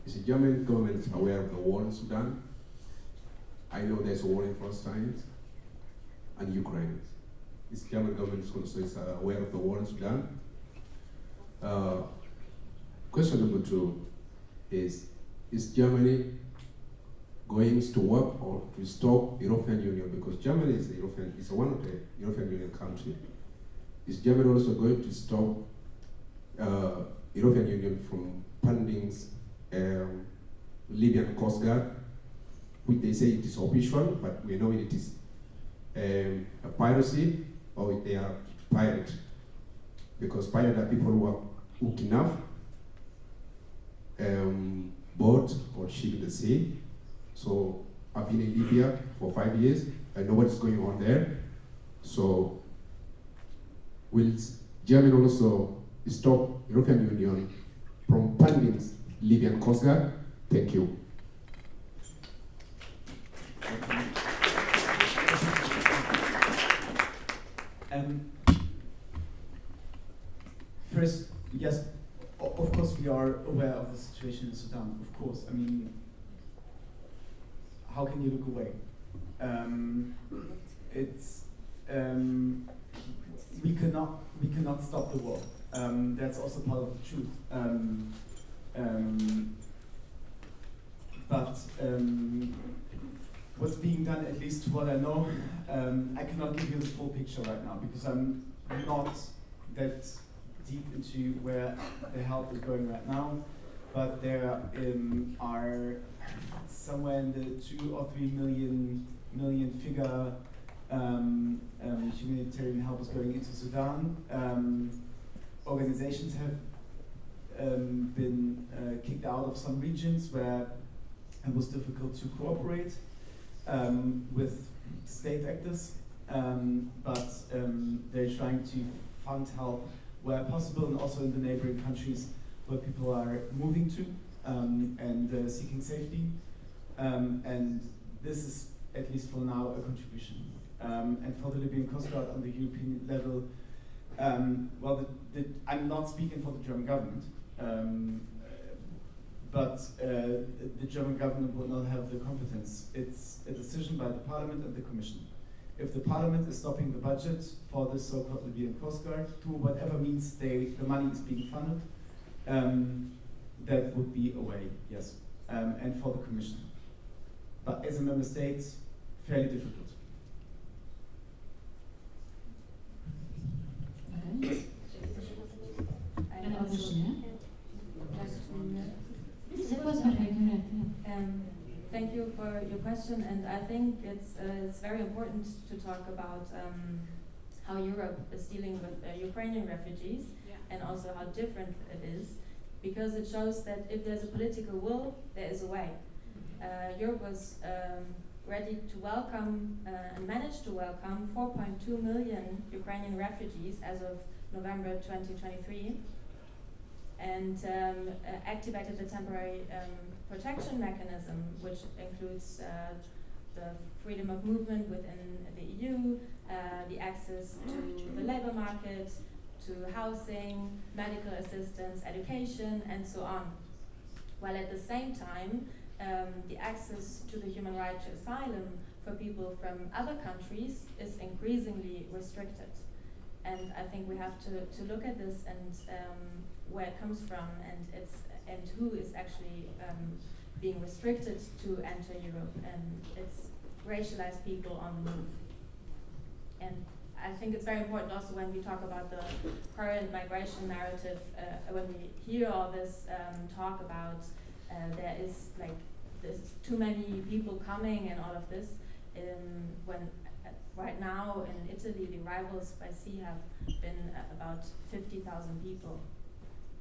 the German government aware of the war in Sudan? I know there's a war in Palestine and Ukraine. Is the German government also aware of the war in Sudan? Question number 2 is Germany going to work or to stop European Union, because Germany is one of the European Union countries. Is Germany also going to stop European Union from funding Libyan Coast Guard, which they say it is official, but we know it is a piracy, or they are pirates, because pirates are people who kidnap boat or ship in the sea. So I've been in Libya for 5 years. I know what's going on there. So will Germany also stop European Union from funding Libyan Coast Guard? Thank you. First, yes, of course we are aware of the situation in Sudan, of course. I mean, how can you look away? We cannot stop the war. That's also part of the truth. But what's being done, at least to what I know, I cannot give you the full picture right now because I'm not that deep into where the help is going right now. But there are somewhere in the 2 or 3 million figure humanitarian help is going into Sudan. Organizations have been kicked out of some regions where it was difficult to cooperate with state actors, but they're trying to fund help where possible, and also in the neighboring countries where people are moving to and seeking safety. And this is, at least for now, a contribution. And for the Libyan Coast Guard on the European level, well, I'm not speaking for the German government, but the German government will not have the competence. It's a decision by the Parliament and the Commission. If the Parliament is stopping the budget for the so-called Libyan Coast Guard through whatever means the money is being funded, that would be a way, yes, and for the Commission. But as a member state, fairly difficult. Thank you for your question, and I think it's very important to talk about how Europe is dealing with Ukrainian refugees, and also how different it is, because it shows that if there's a political will, there is a way. Europe was ready to welcome and managed to welcome 4.2 million Ukrainian refugees as of November 2023, and activated the temporary protection mechanism, which includes the freedom of movement within the EU, the access to the labor market, to housing, medical assistance, education, and so on. While at the same time, the access to the human right to asylum for people from other countries is increasingly restricted. And I think we have to look at this and where it comes from, and who is actually being restricted to enter Europe. And it's racialized people on the move. And I think it's very important also when we talk about the current migration narrative, when we hear all this talk about there's too many people coming and all of this, when right now in Italy the arrivals by sea have been about 50,000 people.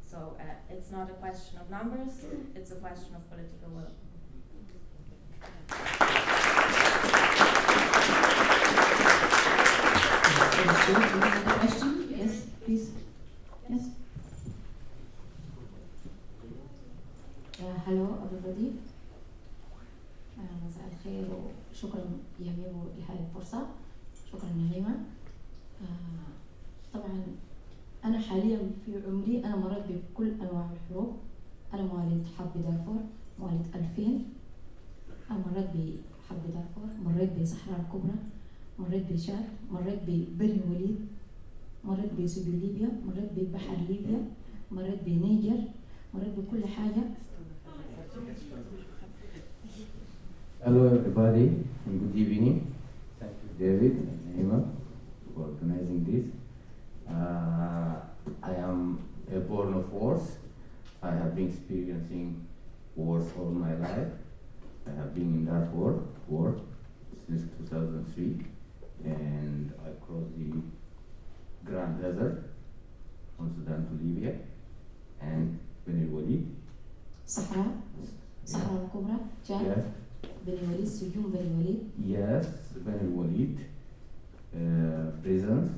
So it's not a question of numbers, it's a question of political will. Another question? Yes, please. Yes. Hello everybody. مساء الخير وشكرا ياميو لهذه الفرصة. شكرا نعيمة. طبعا أنا حاليا في عمري أنا مريت بكل أنواع الحروب. أنا مواليد حرب دارفور، مواليد 2000. أنا مريت بحرب دارفور، مريت بصحراء الكبرى، مريت بشاد، مريت ببني وليد، مريت بسبيل ليبيا، مريت ببحر ليبيا، مريت بنيجر، مريت بكل حاجة. Hello everybody, and good evening. Thank you David and Naeima for organizing this. I am a born of wars. I have been experiencing wars all my life. I have been in that war since 2003, and I crossed the Grand Desert from Sudan to Libya and Beni Walid. صحراء الكبرى جاد Yes. بني وليد سجون بني وليد. Yes, Beni Walid, prisons.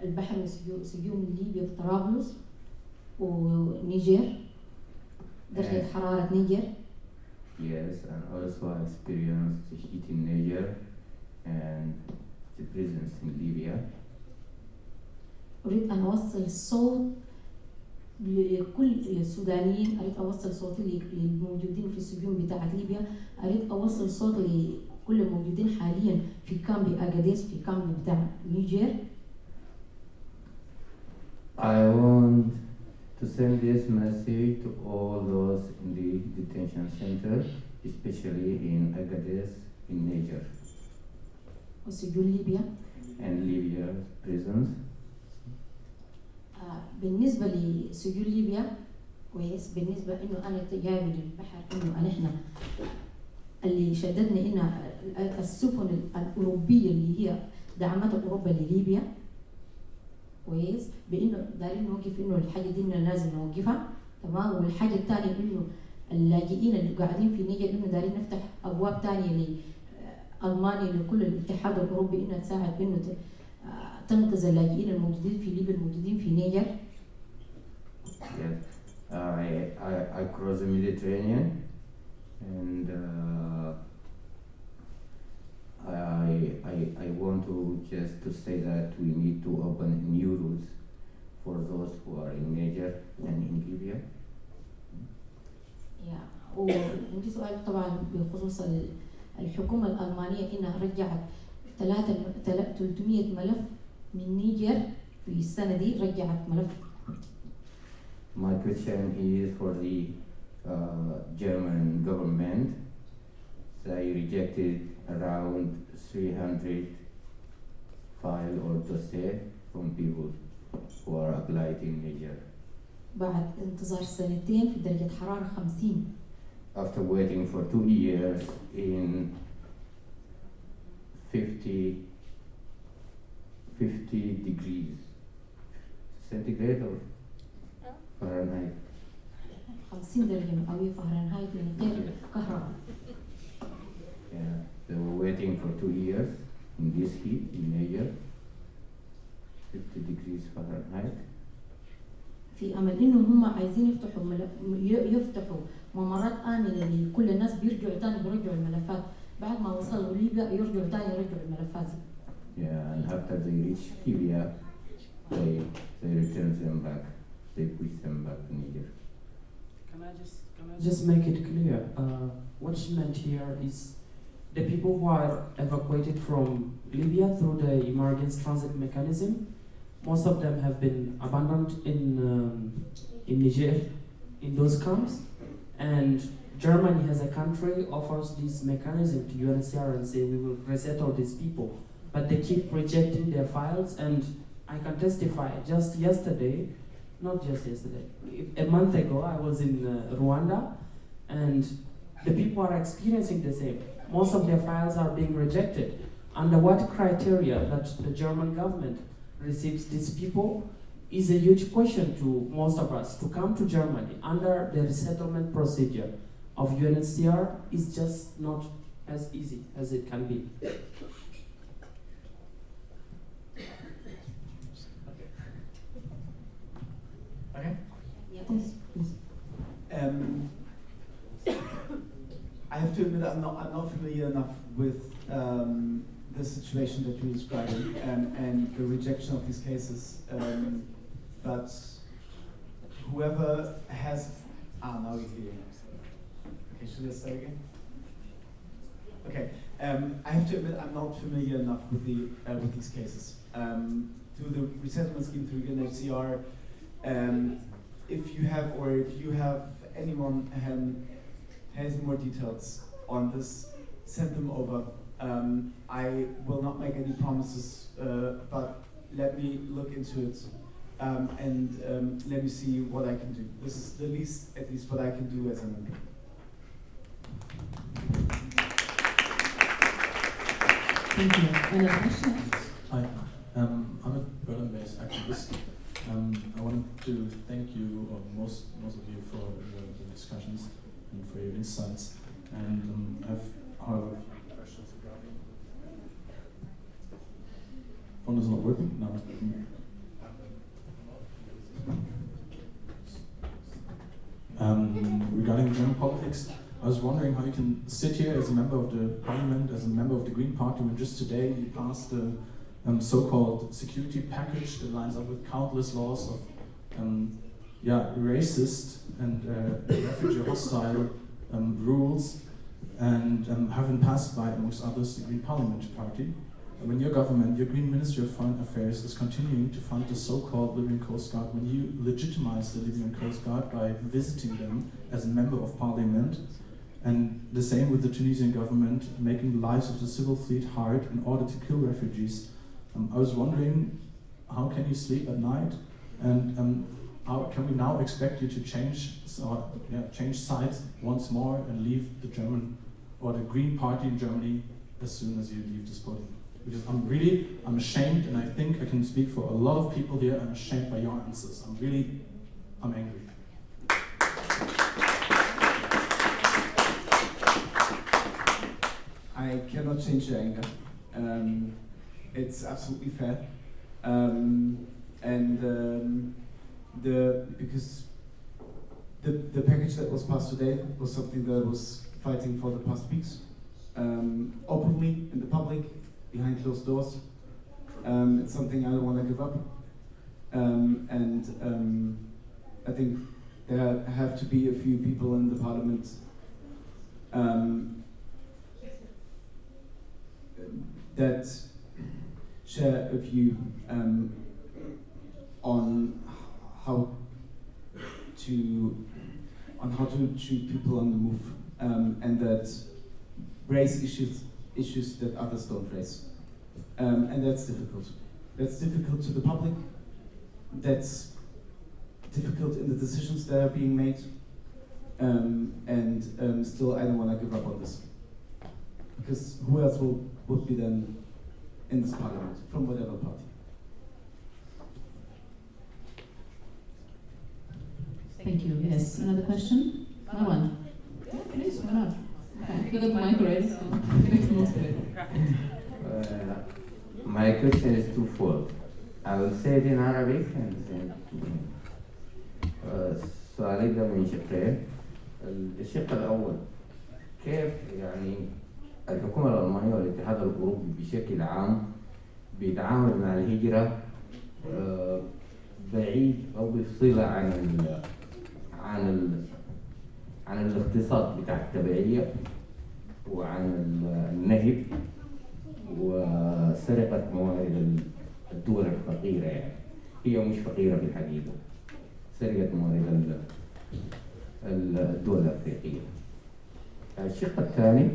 البحر وسجون ليبيا في طرابلس ونيجر درجة حرارة نيجر. Yes, and also I experienced the heat in Niger and the prisons in Libya. أريد أن أوصل الصوت لكل السودانيين، أريد أوصل صوتي للموجودين في السجون بتاعت ليبيا، أريد أوصل صوت لكل الموجودين حاليا في كامب أجاديس في كامب بتاع نيجر. I want to send this message to all those in the detention center, especially in Agadez in Niger. وسجون ليبيا. And Libya prisons. بالنسبة لسجون ليبيا كويس، بالنسبة إنه أنا جاي من البحر، إنه إحنا اللي شددنا إن السفن الأوروبية اللي هي دعمت أوروبا لليبيا كويس، بإنه دارين نوقف إنه الحاجة دي إنه لازم نوقفها تمام. والحاجة الثانية إنه اللاجئين اللي قاعدين في نيجر إنه دارين نفتح أبواب ثانية لألمانيا لكل الاتحاد الأوروبي إنها تساعد إنه تنقذ اللاجئين الموجودين في ليبيا الموجودين في نيجر. Yes, I crossed the Mediterranean, and I want to just to say that we need to open new routes for those who are in Niger and in Libya. وعندي سؤال طبعا بخصوص الحكومة الألمانية إنها رجعت 300 ملف من نيجر في السنة دي، رجعت ملف. My question is for the German government. They rejected around 300 file or dossier from people who are applied in Niger. بعد انتظار سنتين في درجة حرارة 50. After waiting for 2 years in 50 degrees centigrade or Fahrenheit. 50 درجة مئوية فahrenheit من غير كهرباء. Yeah, they were waiting for 2 years in this heat in Niger, 50 degrees Fahrenheit. في أمل إنهم هم عايزين يفتحوا ممرات آمنة لكل الناس، بيرجعوا تاني بيرجعوا الملفات بعد ما وصلوا ليبيا، يرجعوا تاني يرجعوا الملفات. Yeah, and after they reach Libya, they return them back. They push them back to Niger. Can I just make it clear? What she meant here is the people who are evacuated from Libya through the emergency transit mechanism. Most of them have been abandoned in Niger, in those camps, and Germany as a country offers this mechanism to UNHCR and say we will resettle these people, but they keep rejecting their files. And I can testify. A month ago, I was in Rwanda, and the people are experiencing the same. Most of their files are being rejected. Under what criteria that the German government receives these people is a huge question to most of us. To come to Germany under the resettlement procedure of UNHCR is just not as easy as it can be. Okay. Yes. I have to admit I'm not familiar enough with the situation that you're describing and the rejection of these cases. But whoever has now you're hearing. Okay, should I say again? Okay. I have to admit I'm not familiar enough with these cases. Through the resettlement scheme through UNHCR, if you have anyone has more details on this, send them over. I will not make any promises, but let me look into it and let me see what I can do. This is the least, at least what I can do as a member. Thank you. Any other questions? Hi, I'm a Berlin-based activist. I wanted to thank you, or most of you, for the discussions and for your insights. And I have, however, questions regarding. Phone is not working? No. Regarding German politics, I was wondering how you can sit here as a member of the parliament, as a member of the Green Party, when just today you passed the so-called security package that lines up with countless laws of racist and refugee hostile rules, and have been passed by, amongst others, the Green Parliament Party. When your government, your Green Ministry of Foreign Affairs, is continuing to fund the so-called Libyan Coast Guard, when you legitimize the Libyan Coast Guard by visiting them as a member of parliament, and the same with the Tunisian government, making the lives of the civil fleet hard in order to kill refugees. I was wondering, how can you sleep at night, and how can we now expect you to change sides once more and leave the German or the Green Party in Germany as soon as you leave this podium? Because I'm ashamed, and I think I can speak for a lot of people here. I'm ashamed by your answers. I'm angry. I cannot change your anger. It's absolutely fair. Because the package that was passed today was something that I was fighting for the past weeks, openly in the public, behind closed doors. It's something I don't want to give up. I think there have to be a few people in the parliament that share a view on how to treat people on the move, and that raise issues that others don't raise, and that's difficult. That's difficult to the public. That's difficult in the decisions that are being made, and still I don't want to give up on this, because who else would be then in this parliament from whatever party? Thank you. Yes. Another question? No one. Yeah, please. Why not? Okay. You got the mic already, so make the most of it. My question is twofold. I will say it in Arabic and then السؤال يبدأ من شقين. الشق الأول، كيف يعني الحكومة الألمانية والاتحاد الأوروبي بشكل عام بيتعامل مع الهجرة بعيد أو بفصيلة عن الاقتصاد بتاع التبعية وعن النهب وسرقة موارد الدول الفقيرة، يعني هي مش فقيرة في الحقيقة، سرقة موارد الدول الأفريقية. الشق الثاني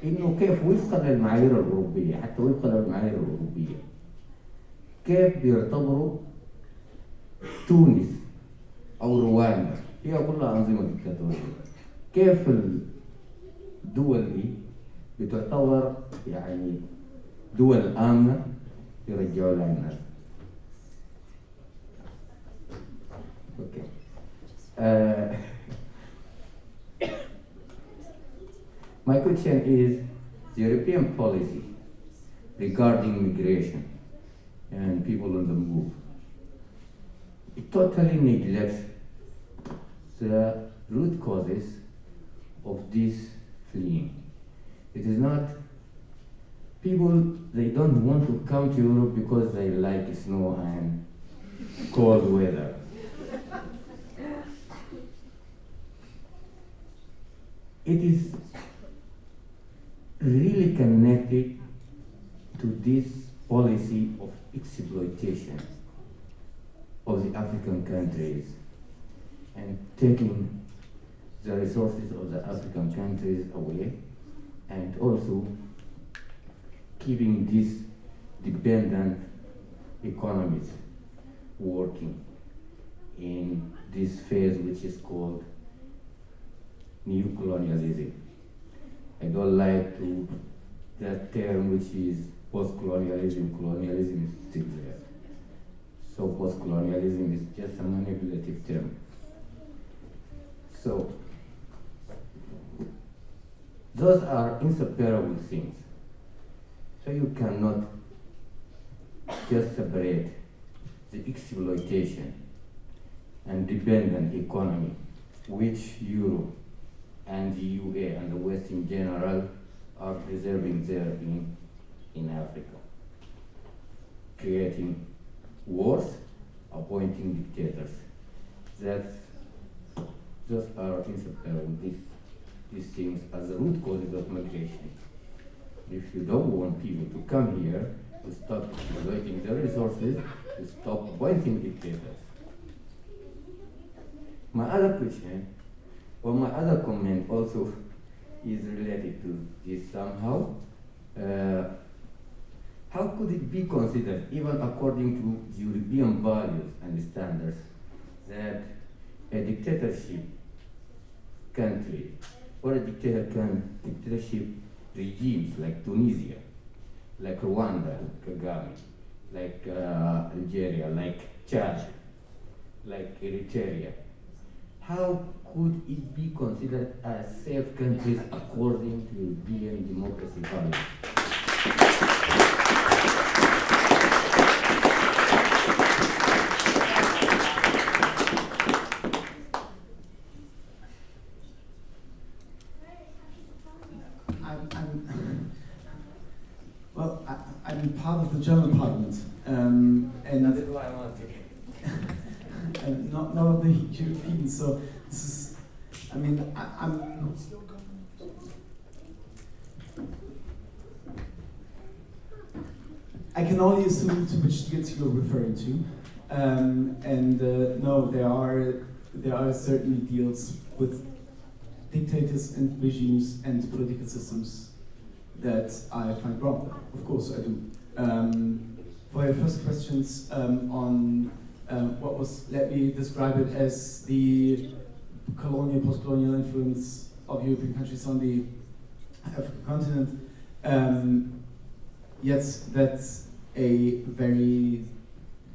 إنه كيف وفقا للمعايير الأوروبية، حتى وفقا للمعايير الأوروبية، كيف بيعتبروا تونس أو رواندا، هي كلها أنظمة ديكتاتورية، كيف الدول دي بتعتبر يعني دول آمنة يرجعوا لها الناس؟ Okay. My question is, the European policy regarding migration and people on the move, it totally neglects the root causes of this fleeing. It is not people, they don't want to come to Europe because they like snow and cold weather. It is really connected to this policy of exploitation of the African countries and taking the resources of the African countries away, and also keeping these dependent economies working in this phase which is called new colonialism. I don't like that term which is post-colonialism. Colonialism is still there. So post-colonialism is just a manipulative term. So those are inseparable things. So you cannot just separate the exploitation and dependent economy, which Europe and the UA and the West in general are preserving there in Africa, creating wars, appointing dictators. Those are inseparable, these things as the root causes of migration. If you don't want people to come here, to stop exploiting the resources, to stop appointing dictators. My other question, or my other comment also is related to this somehow. How could it be considered, even according to European values and standards, that a dictatorship country or a dictatorship regimes like Tunisia, like Rwanda, Kagame, like Algeria, like Chad, like Eritrea, how could it be considered as safe countries according to European democracy values? I'm part of the German parliament, and that is why I want to. And not of the Europeans. So this is, I mean, I can only assume to which deals you're referring to, no, there are certainly deals with dictators and regimes and political systems that I find wrong. Of course, I do. For your first questions on let me describe it as the colonial, post-colonial influence of European countries on the African continent. Yes, that's a very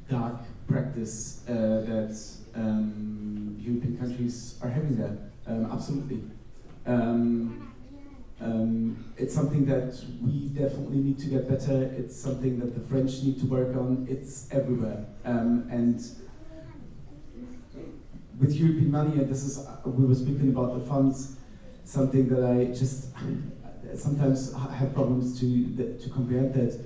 dark practice that European countries are having there. Absolutely. It's something that we definitely need to get better. It's something that the French need to work on. It's everywhere. And with European money, and this is, we were speaking about the funds, something that I just sometimes have problems to compare that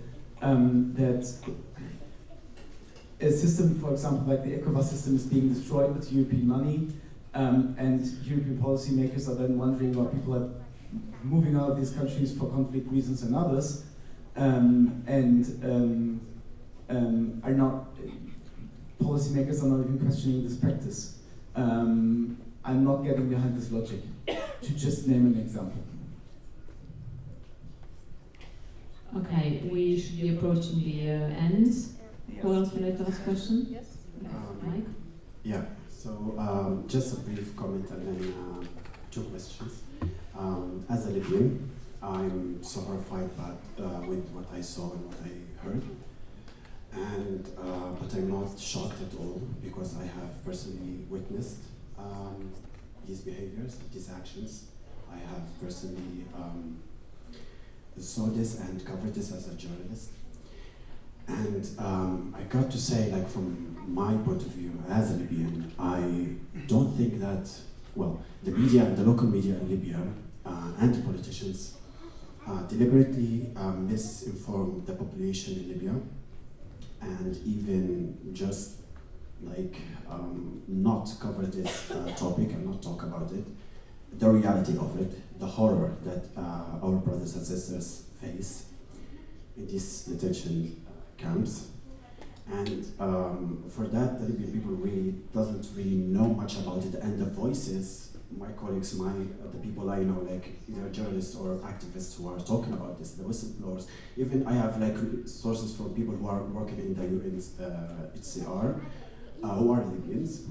a system, for example, like the ECOWAS system is being destroyed with European money, and European policymakers are then wondering why people are moving out of these countries for conflict reasons and others, are not, policymakers are not even questioning this practice. I'm not getting behind this logic, to just name an example. Okay, we should be approaching the end. Yes. Who else would like to ask a question? Yes. Mike? Yeah, so just a brief comment and then 2 questions. As a Libyan, I'm so horrified with what I saw and what I heard. But I'm not shocked at all because I have personally witnessed these behaviors, these actions. I have personally saw this and covered this as a journalist. And I got to say, like, from my point of view as a Libyan, I don't think that, well, the media, the local media in Libya, and the politicians deliberately misinform the population in Libya, and even just like not cover this topic and not talk about it, the reality of it, the horror that our brothers and sisters face in these detention camps. And for that, the Libyan people really doesn't really know much about it, and the voices my colleagues, the people I know, like either journalists or activists who are talking about this, the whistleblowers. Even I have like sources from people who are working in the UN's ECCHR, who are Libyans.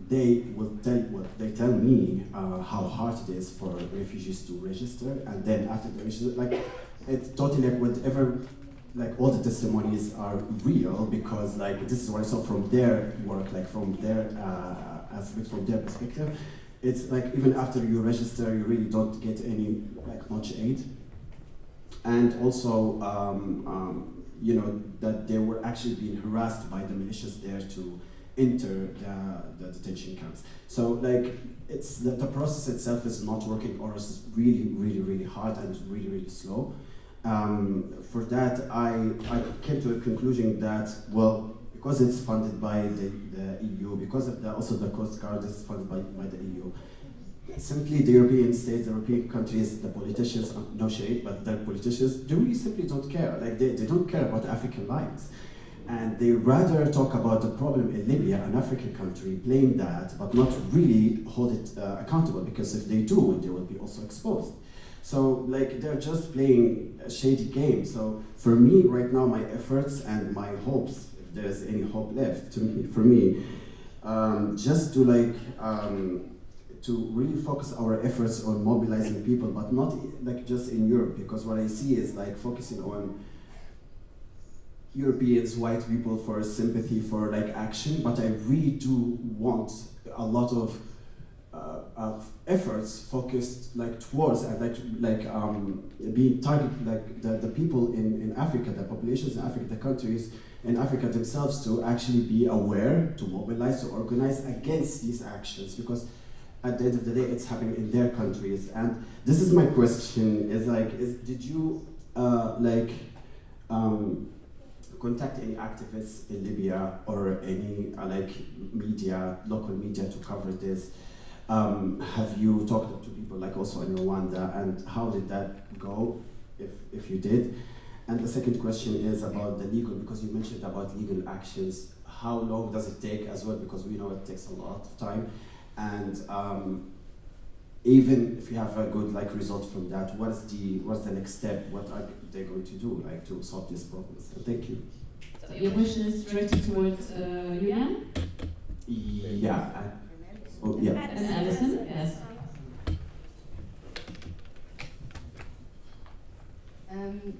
They will tell me how hard it is for refugees to register, and then after they register, like it's totally like whatever, like all the testimonies are real, because like this is what I saw from their work, like from their aspect, from their perspective. It's like even after you register, you really don't get any like much aid, and also you know that they were actually being harassed by the militias there to enter the detention camps. So like it's the process itself is not working, or is really hard and really slow. For that, I came to a conclusion that, well, because it's funded by the EU, because of also the Coast Guard is funded by the EU, simply the European states, the European countries, the politicians, no shade, but the politicians, they really simply don't care. Like they don't care about African lives. And they rather talk about the problem in Libya, an African country, blame that, but not really hold it accountable, because if they do, they will be also exposed. So like they're just playing a shady game. So for me right now, my efforts and my hopes, if there's any hope left for me, just to like to really focus our efforts on mobilizing people, but not like just in Europe, because what I see is like focusing on Europeans, white people, for sympathy, for like action, but I really do want a lot of efforts focused like towards and being targeted like the people in Africa, the populations in Africa, the countries in Africa themselves, to actually be aware, to mobilize, to organize against these actions, because at the end of the day it's happening in their countries. And this is my question, did you contact any activists in Libya or any media, local media, to cover this? Have you talked to people like also in Rwanda, and how did that go, if you did? And the second question is about the legal, because you mentioned about legal actions. How long does it take as well? Because we know it takes a lot of time. And even if you have a good result from that, what's the next step? What are they going to do to solve these problems? And thank you. So your question is directed towards Julian? Yeah. Yeah. And Allison? Yes.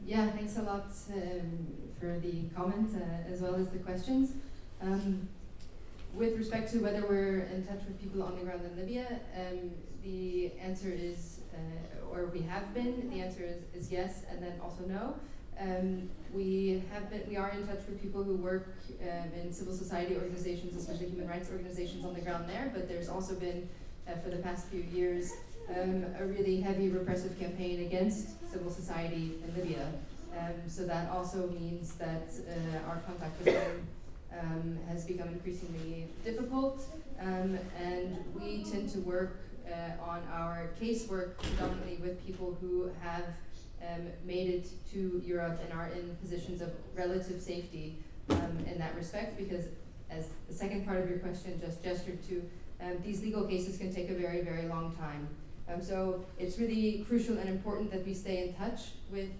Yeah, thanks a lot for the comment as well as the questions. With respect to whether we're in touch with people on the ground in Libya, the answer is, or we have been, the answer is yes, and then also no. We are in touch with people who work in civil society organizations, especially human rights organizations on the ground there, but there's also been, for the past few years, a really heavy repressive campaign against civil society in Libya. So that also means that our contact with them has become increasingly difficult, and we tend to work on our casework predominantly with people who have made it to Europe and are in positions of relative safety in that respect, because as the second part of your question just gestured to, these legal cases can take a very, very long time. So it's really crucial and important that we stay in touch with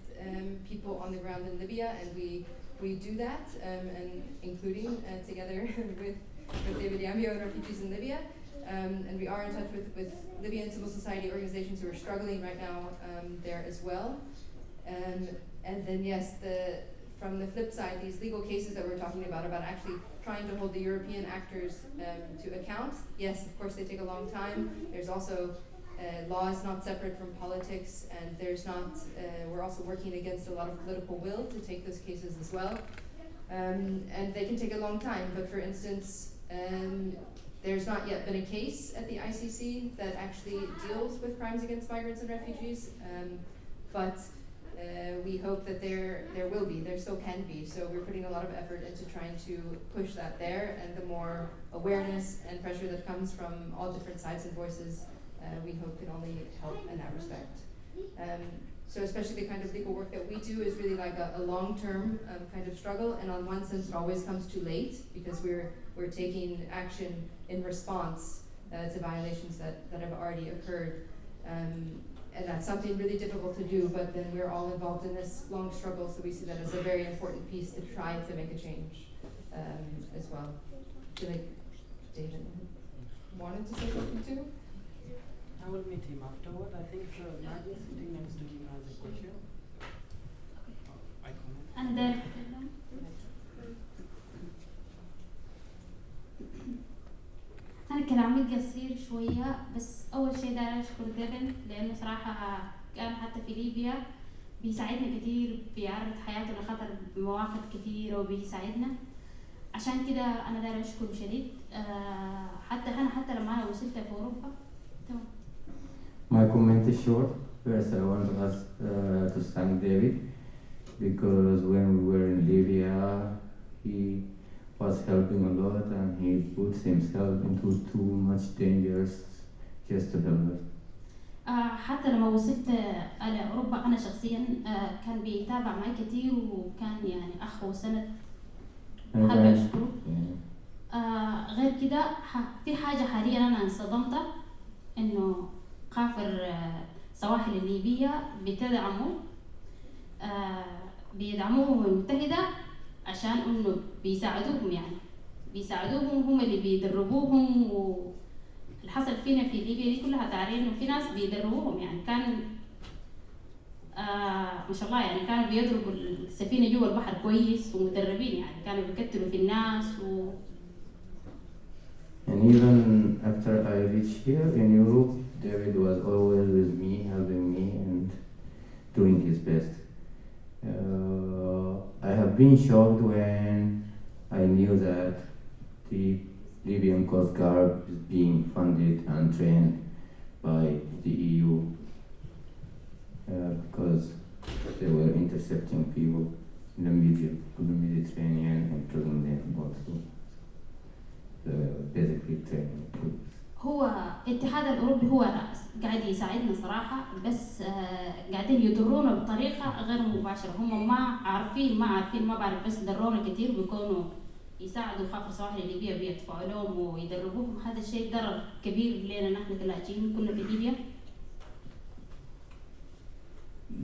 people on the ground in Libya, and we do that, and including together with David Yambio and refugees in Libya. And we are in touch with Libyan civil society organizations who are struggling right now there as well. And then yes, from the flip side, these legal cases that we're talking about actually trying to hold the European actors to account, yes, of course they take a long time. There's also law is not separate from politics, and there's not, we're also working against a lot of political will to take those cases as well. And they can take a long time, but for instance, there's not yet been a case at the ICC that actually deals with crimes against migrants and refugees, but we hope that there will be, there still can be. So we're putting a lot of effort into trying to push that there, and the more awareness and pressure that comes from all different sides and voices, we hope can only help in that respect. So especially the kind of legal work that we do is really like a long-term kind of struggle, and on one sense it always comes too late, because we're taking action in response to violations that have already occurred. And that's something really difficult to do, but then we're all involved in this long struggle, so we see that as a very important piece to try to make a change as well. I feel like David wanted to say something too? I will meet him afterward. I think Nadia sitting next to him has a question. I comment. And then أنا كلامي قصير شوية، بس أول شيء داير أشكر ديفن لأنه صراحة كان حتى في ليبيا بيساعدنا كتير، بيعرض حياته لخطر بمواقف كتير وبيساعدنا. عشان كده أنا داير أشكره شديد. حتى لما أنا وصلت في أوروبا. تمام. My comment is short. First, I want to thank David because when we were in Libya, he was helping a lot and he puts himself into too much dangers just to help us. حتى لما وصلت على أوروبا أنا شخصيا كان بيتابع معي كتير وكان يعني أخ وسند. حابة أشكره. غير كده في حاجة حاليا أنا انصدمت إنه قافر سواحل الليبية بيدعموهم المتحدة عشان إنه بيساعدوهم، يعني بيساعدوهم، هم اللي بيدربوهم. واللي حصل فينا في ليبيا دي كلها تعرفين إنه في ناس بيدربوهم، يعني كان ما شاء الله يعني كانوا بيضربوا السفينة جوا البحر كويس ومدربين، يعني كانوا بيقتلوا في الناس And even after I reached here in Europe, David was always with me, helping me and doing his best. I have been shocked when I knew that the Libyan Coast Guard is being funded and trained by the EU because they were intercepting people in the Mediterranean and killing them also. Basically training. هو الاتحاد الأوروبي هو قاعد يساعدنا صراحة، بس قاعدين يضرونا بطريقة غير مباشرة. هم ما عارفين ما بعرف، بس ضرونا كتير، بيكونوا يساعدوا خافر سواحل ليبيا، بيدفعوا لهم ويدربوهم. هذا الشيء ضرر كبير لنا نحن كلاجئين كنا في ليبيا.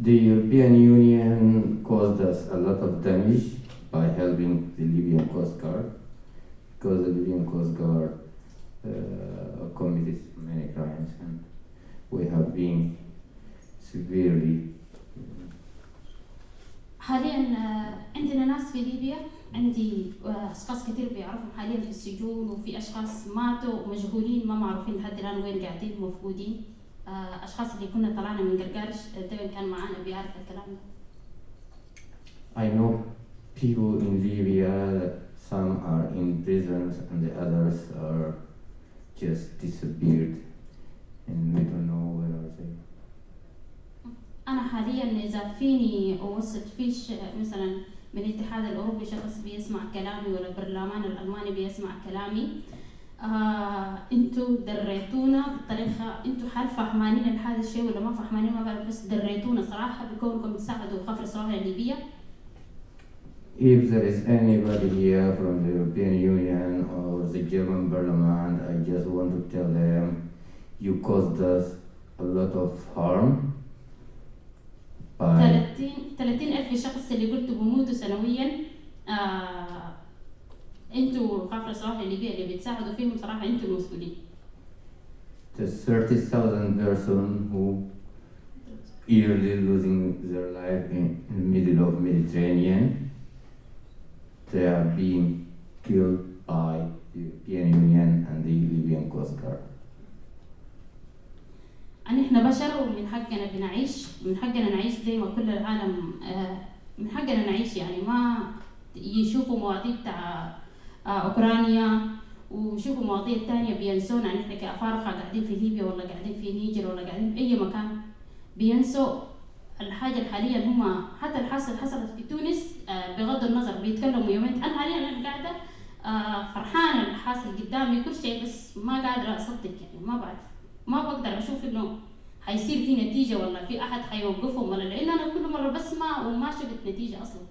The European Union caused us a lot of damage by helping the Libyan Coast Guard because the Libyan Coast Guard committed many crimes and we have been severely. حاليا عندنا ناس في ليبيا، عندي أشخاص كتير بيعرفهم حاليا في السجون، وفي أشخاص ماتوا مجهولين ما معروفين لحد الآن وين قاعدين مفقودين. أشخاص اللي كنا طلعنا من قرقارش دايما كان معانا بيعرف الكلام ده. I know people in Libya, some are in prisons and the others are just disappeared and we don't know where are they. أنا حاليا إذا فيني أوصل فيش مثلا من الاتحاد الأوروبي شخص بيسمع كلامي ولا البرلمان الألماني بيسمع كلامي، انتوا دريتونا بطريقة، انتوا حال فهمانين هذا الشيء ولا ما فهمانين ما بعرف، بس دريتونا صراحة بكونكم تساعدوا خفر السواحل الليبية. If there is anybody here from the European Union or the German Parliament, I just want to tell them you caused us a lot of harm. 30,000 شخص اللي قلتوا بموتوا سنويا. انتوا خافر السواحل الليبية اللي بتساعدوا فيهم صراحة انتوا المسؤولين. The 30,000 persons who yearly losing their life in the middle of Mediterranean, they are being killed by the European Union and the Libyan Coast Guard. احنا بشر ومن حقنا بنعيش، من حقنا نعيش زي ما كل العالم، من حقنا نعيش، يعني ما يشوفوا مواضيع بتاع اوكرانيا ويشوفوا مواضيع تانية بينسونا. نحن كأفارقة قاعدين في ليبيا ولا قاعدين في نيجر ولا قاعدين في اي مكان، بينسوا الحاجة الحالية. هم حتى حصلت في تونس بغض النظر بيتكلموا يومين. انا حاليا قاعدة فرحانة اللي حاصل قدامي كل شيء، بس ما قادرة اصدق، يعني ما بعرف، ما بقدر اشوف انه حيصير في نتيجة ولا في احد حيوقفهم ولا، لان انا كل مرة بسمع وما شفت نتيجة اصلا.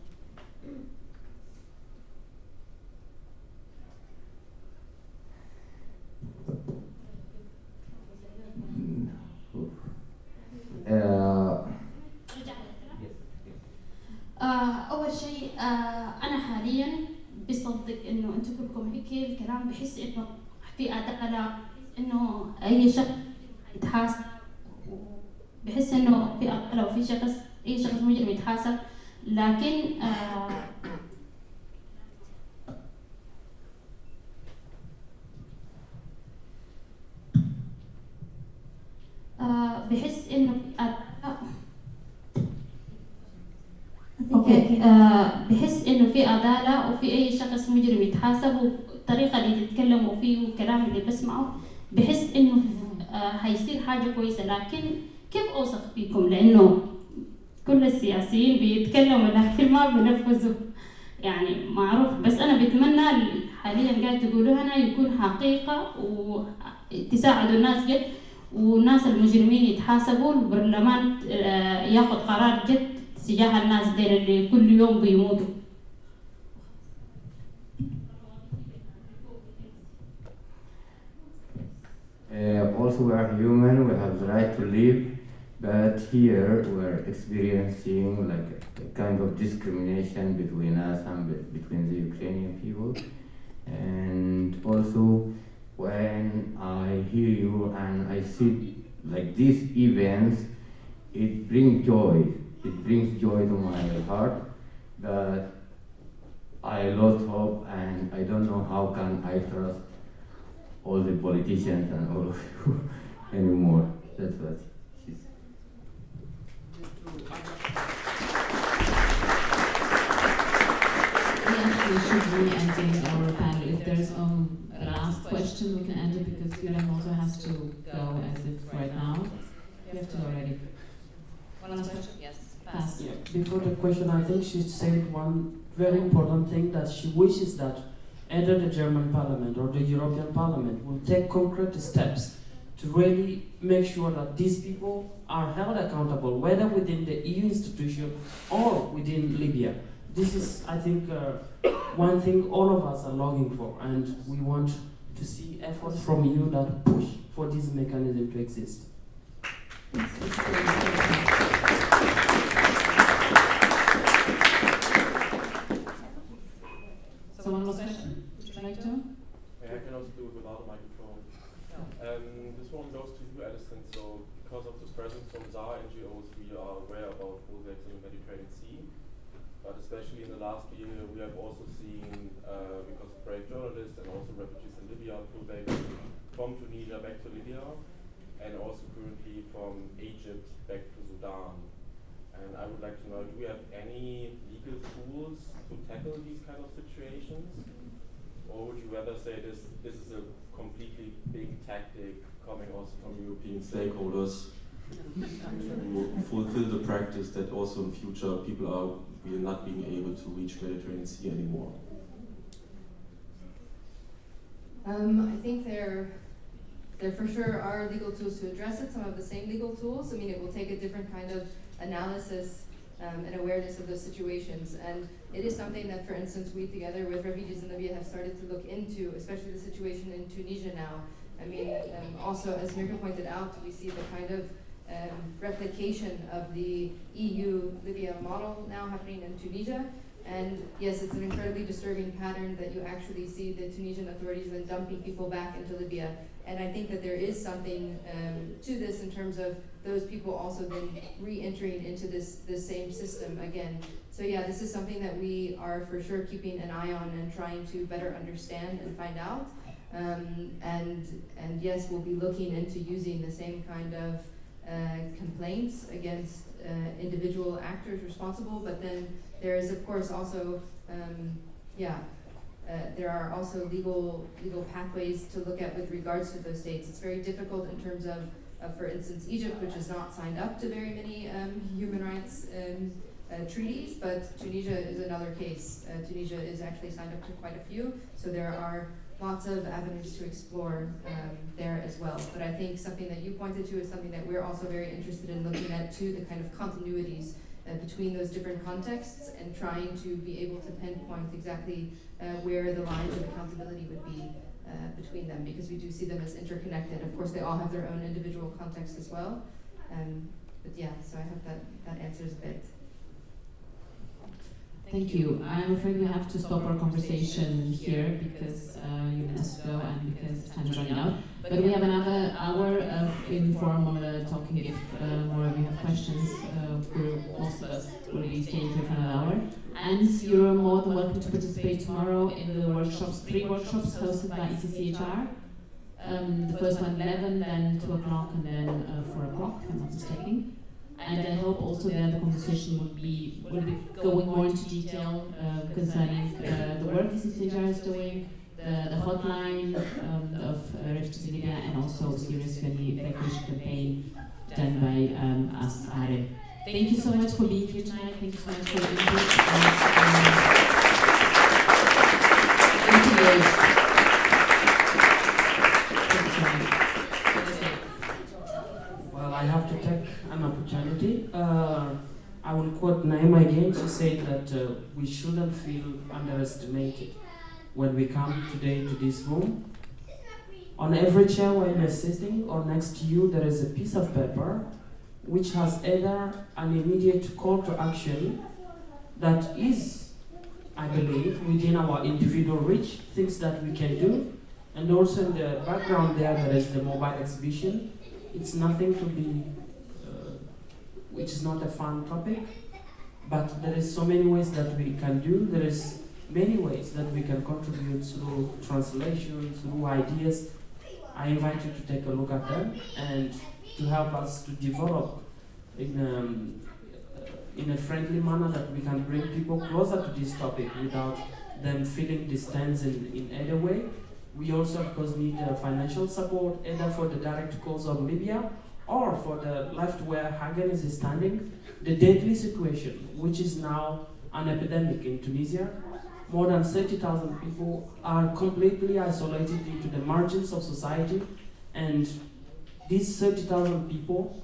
يصدق إنه أنتم كلكم هيك الكلام، بحس إنه في عدالة، إنه أي شخص يتحاسب، بحس إنه في عدالة وفي شخص، أي شخص مجرم يتحاسب. لكن بحس إنه بحس إنه في عدالة وفي أي شخص مجرم يتحاسب، والطريقة اللي تتكلموا فيه والكلام اللي بسمعه بحس إنه هيصير حاجة كويسة. لكن كيف أوثق فيكم؟ لأنه كل السياسيين بيتكلموا لكن ما بينفذوا، يعني معروف. بس أنا بتمنى حاليا قاعد تقولوها أنا يكون حقيقة وتساعدوا الناس جد، والناس المجرمين يتحاسبوا، والبرلمان ياخذ قرار جد تجاه الناس ديل اللي كل يوم بيموتوا. Also we are human, we have the right to live, but here we're experiencing like a kind of discrimination between us and between the Ukrainian people. And also when I hear you and I see like these events, it brings joy. It brings joy to my heart that I lost hope and I don't know how can I trust all the politicians and all of you anymore. That's what she said. We actually should be ending our panel. If there's a last question, we can end it because Julian also has to go as if right now. You have to already. One last question? Yes. Pass. Yeah. Before the question, I think she said one very important thing, that she wishes that either the German parliament or the European parliament will take concrete steps to really make sure that these people are held accountable, whether within the EU institution or within Libya. This is, I think, one thing all of us are longing for, and we want to see efforts from you that push for this mechanism to exist. Someone else question? Would you like to? Yeah, I can also do it without a microphone. This one goes to you, Allison. So, because of the presence from ZAR NGOs, we are aware about pullbacks in the Mediterranean Sea. But especially in the last year, we have also seen, because of brave journalists and also refugees in Libya, pullbacks from Tunisia back to Libya, and also currently from Egypt back to Sudan. And I would like to know, do we have any legal tools to tackle these kind of situations? Or would you rather say this is a completely big tactic coming also from European stakeholders to fulfill the practice that also in future people will not being able to reach Mediterranean Sea anymore? I think there for sure are legal tools to address it, some of the same legal tools. I mean, it will take a different kind of analysis and awareness of those situations. And it is something that, for instance, we together with refugees in Libya have started to look into, especially the situation in Tunisia now. I mean, also, as Mirka pointed out, we see the kind of replication of the EU-Libya model now happening in Tunisia. And yes, it's an incredibly disturbing pattern that you actually see the Tunisian authorities then dumping people back into Libya. And I think that there is something to this in terms of those people also then re-entering into this same system again. So yeah, this is something that we are for sure keeping an eye on and trying to better understand and find out. And yes, we'll be looking into using the same kind of complaints against individual actors responsible, but then there is of course also, there are also legal pathways to look at with regards to those states. It's very difficult in terms of, for instance, Egypt, which is not signed up to very many human rights treaties, but Tunisia is another case. Tunisia is actually signed up to quite a few, so there are lots of avenues to explore there as well. But I think something that you pointed to is something that we're also very interested in looking at too, the kind of continuities between those different contexts and trying to be able to pinpoint exactly where the lines of accountability would be between them, because we do see them as interconnected. Of course, they all have their own individual context as well. But yeah, so I hope that answers a bit. Thank you. I'm afraid we have to stop our conversation here because Julian has to go and because time is running out. But we have another hour of informal talking. If more of you have questions, most of us will be staying here for another hour. And you're more than welcome to participate tomorrow in the workshops, 3 workshops hosted by ECCHR. The first one 11, then 2 o'clock, and then 4 o'clock, if I'm not mistaken. And I hope also that the conversation will be going more into detail concerning the work ECCHR is doing, the hotline of Refugees in Libya, and also serious evacuation campaign done by us, ARE. Thank you so much for being here tonight. Thank you so much for your input. Well, I have to take an opportunity. I will quote Naeima again. She said that we shouldn't feel underestimated when we come today to this room. On every chair where you're sitting or next to you, there is a piece of paper which has either an immediate call to action that is, I believe, within our individual reach, things that we can do, and also in the background there is the mobile exhibition. It's nothing to be, which is not a fun topic, but there is so many ways that we can do. There is many ways that we can contribute through translation, through ideas. I invite you to take a look at them and to help us to develop in a friendly manner that we can bring people closer to this topic without them feeling distant in either way. We also, of course, need financial support either for the direct cause of Libya or for the left where Hagen is standing. The deadly situation, which is now an epidemic in Tunisia. More than 30,000 people are completely isolated into the margins of society, and these 30,000 people,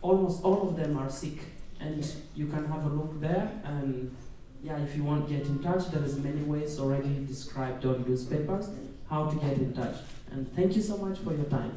almost all of them are sick, and you can have a look there. And yeah, if you want to get in touch, there is many ways already described on newspapers how to get in touch. And thank you so much for your time.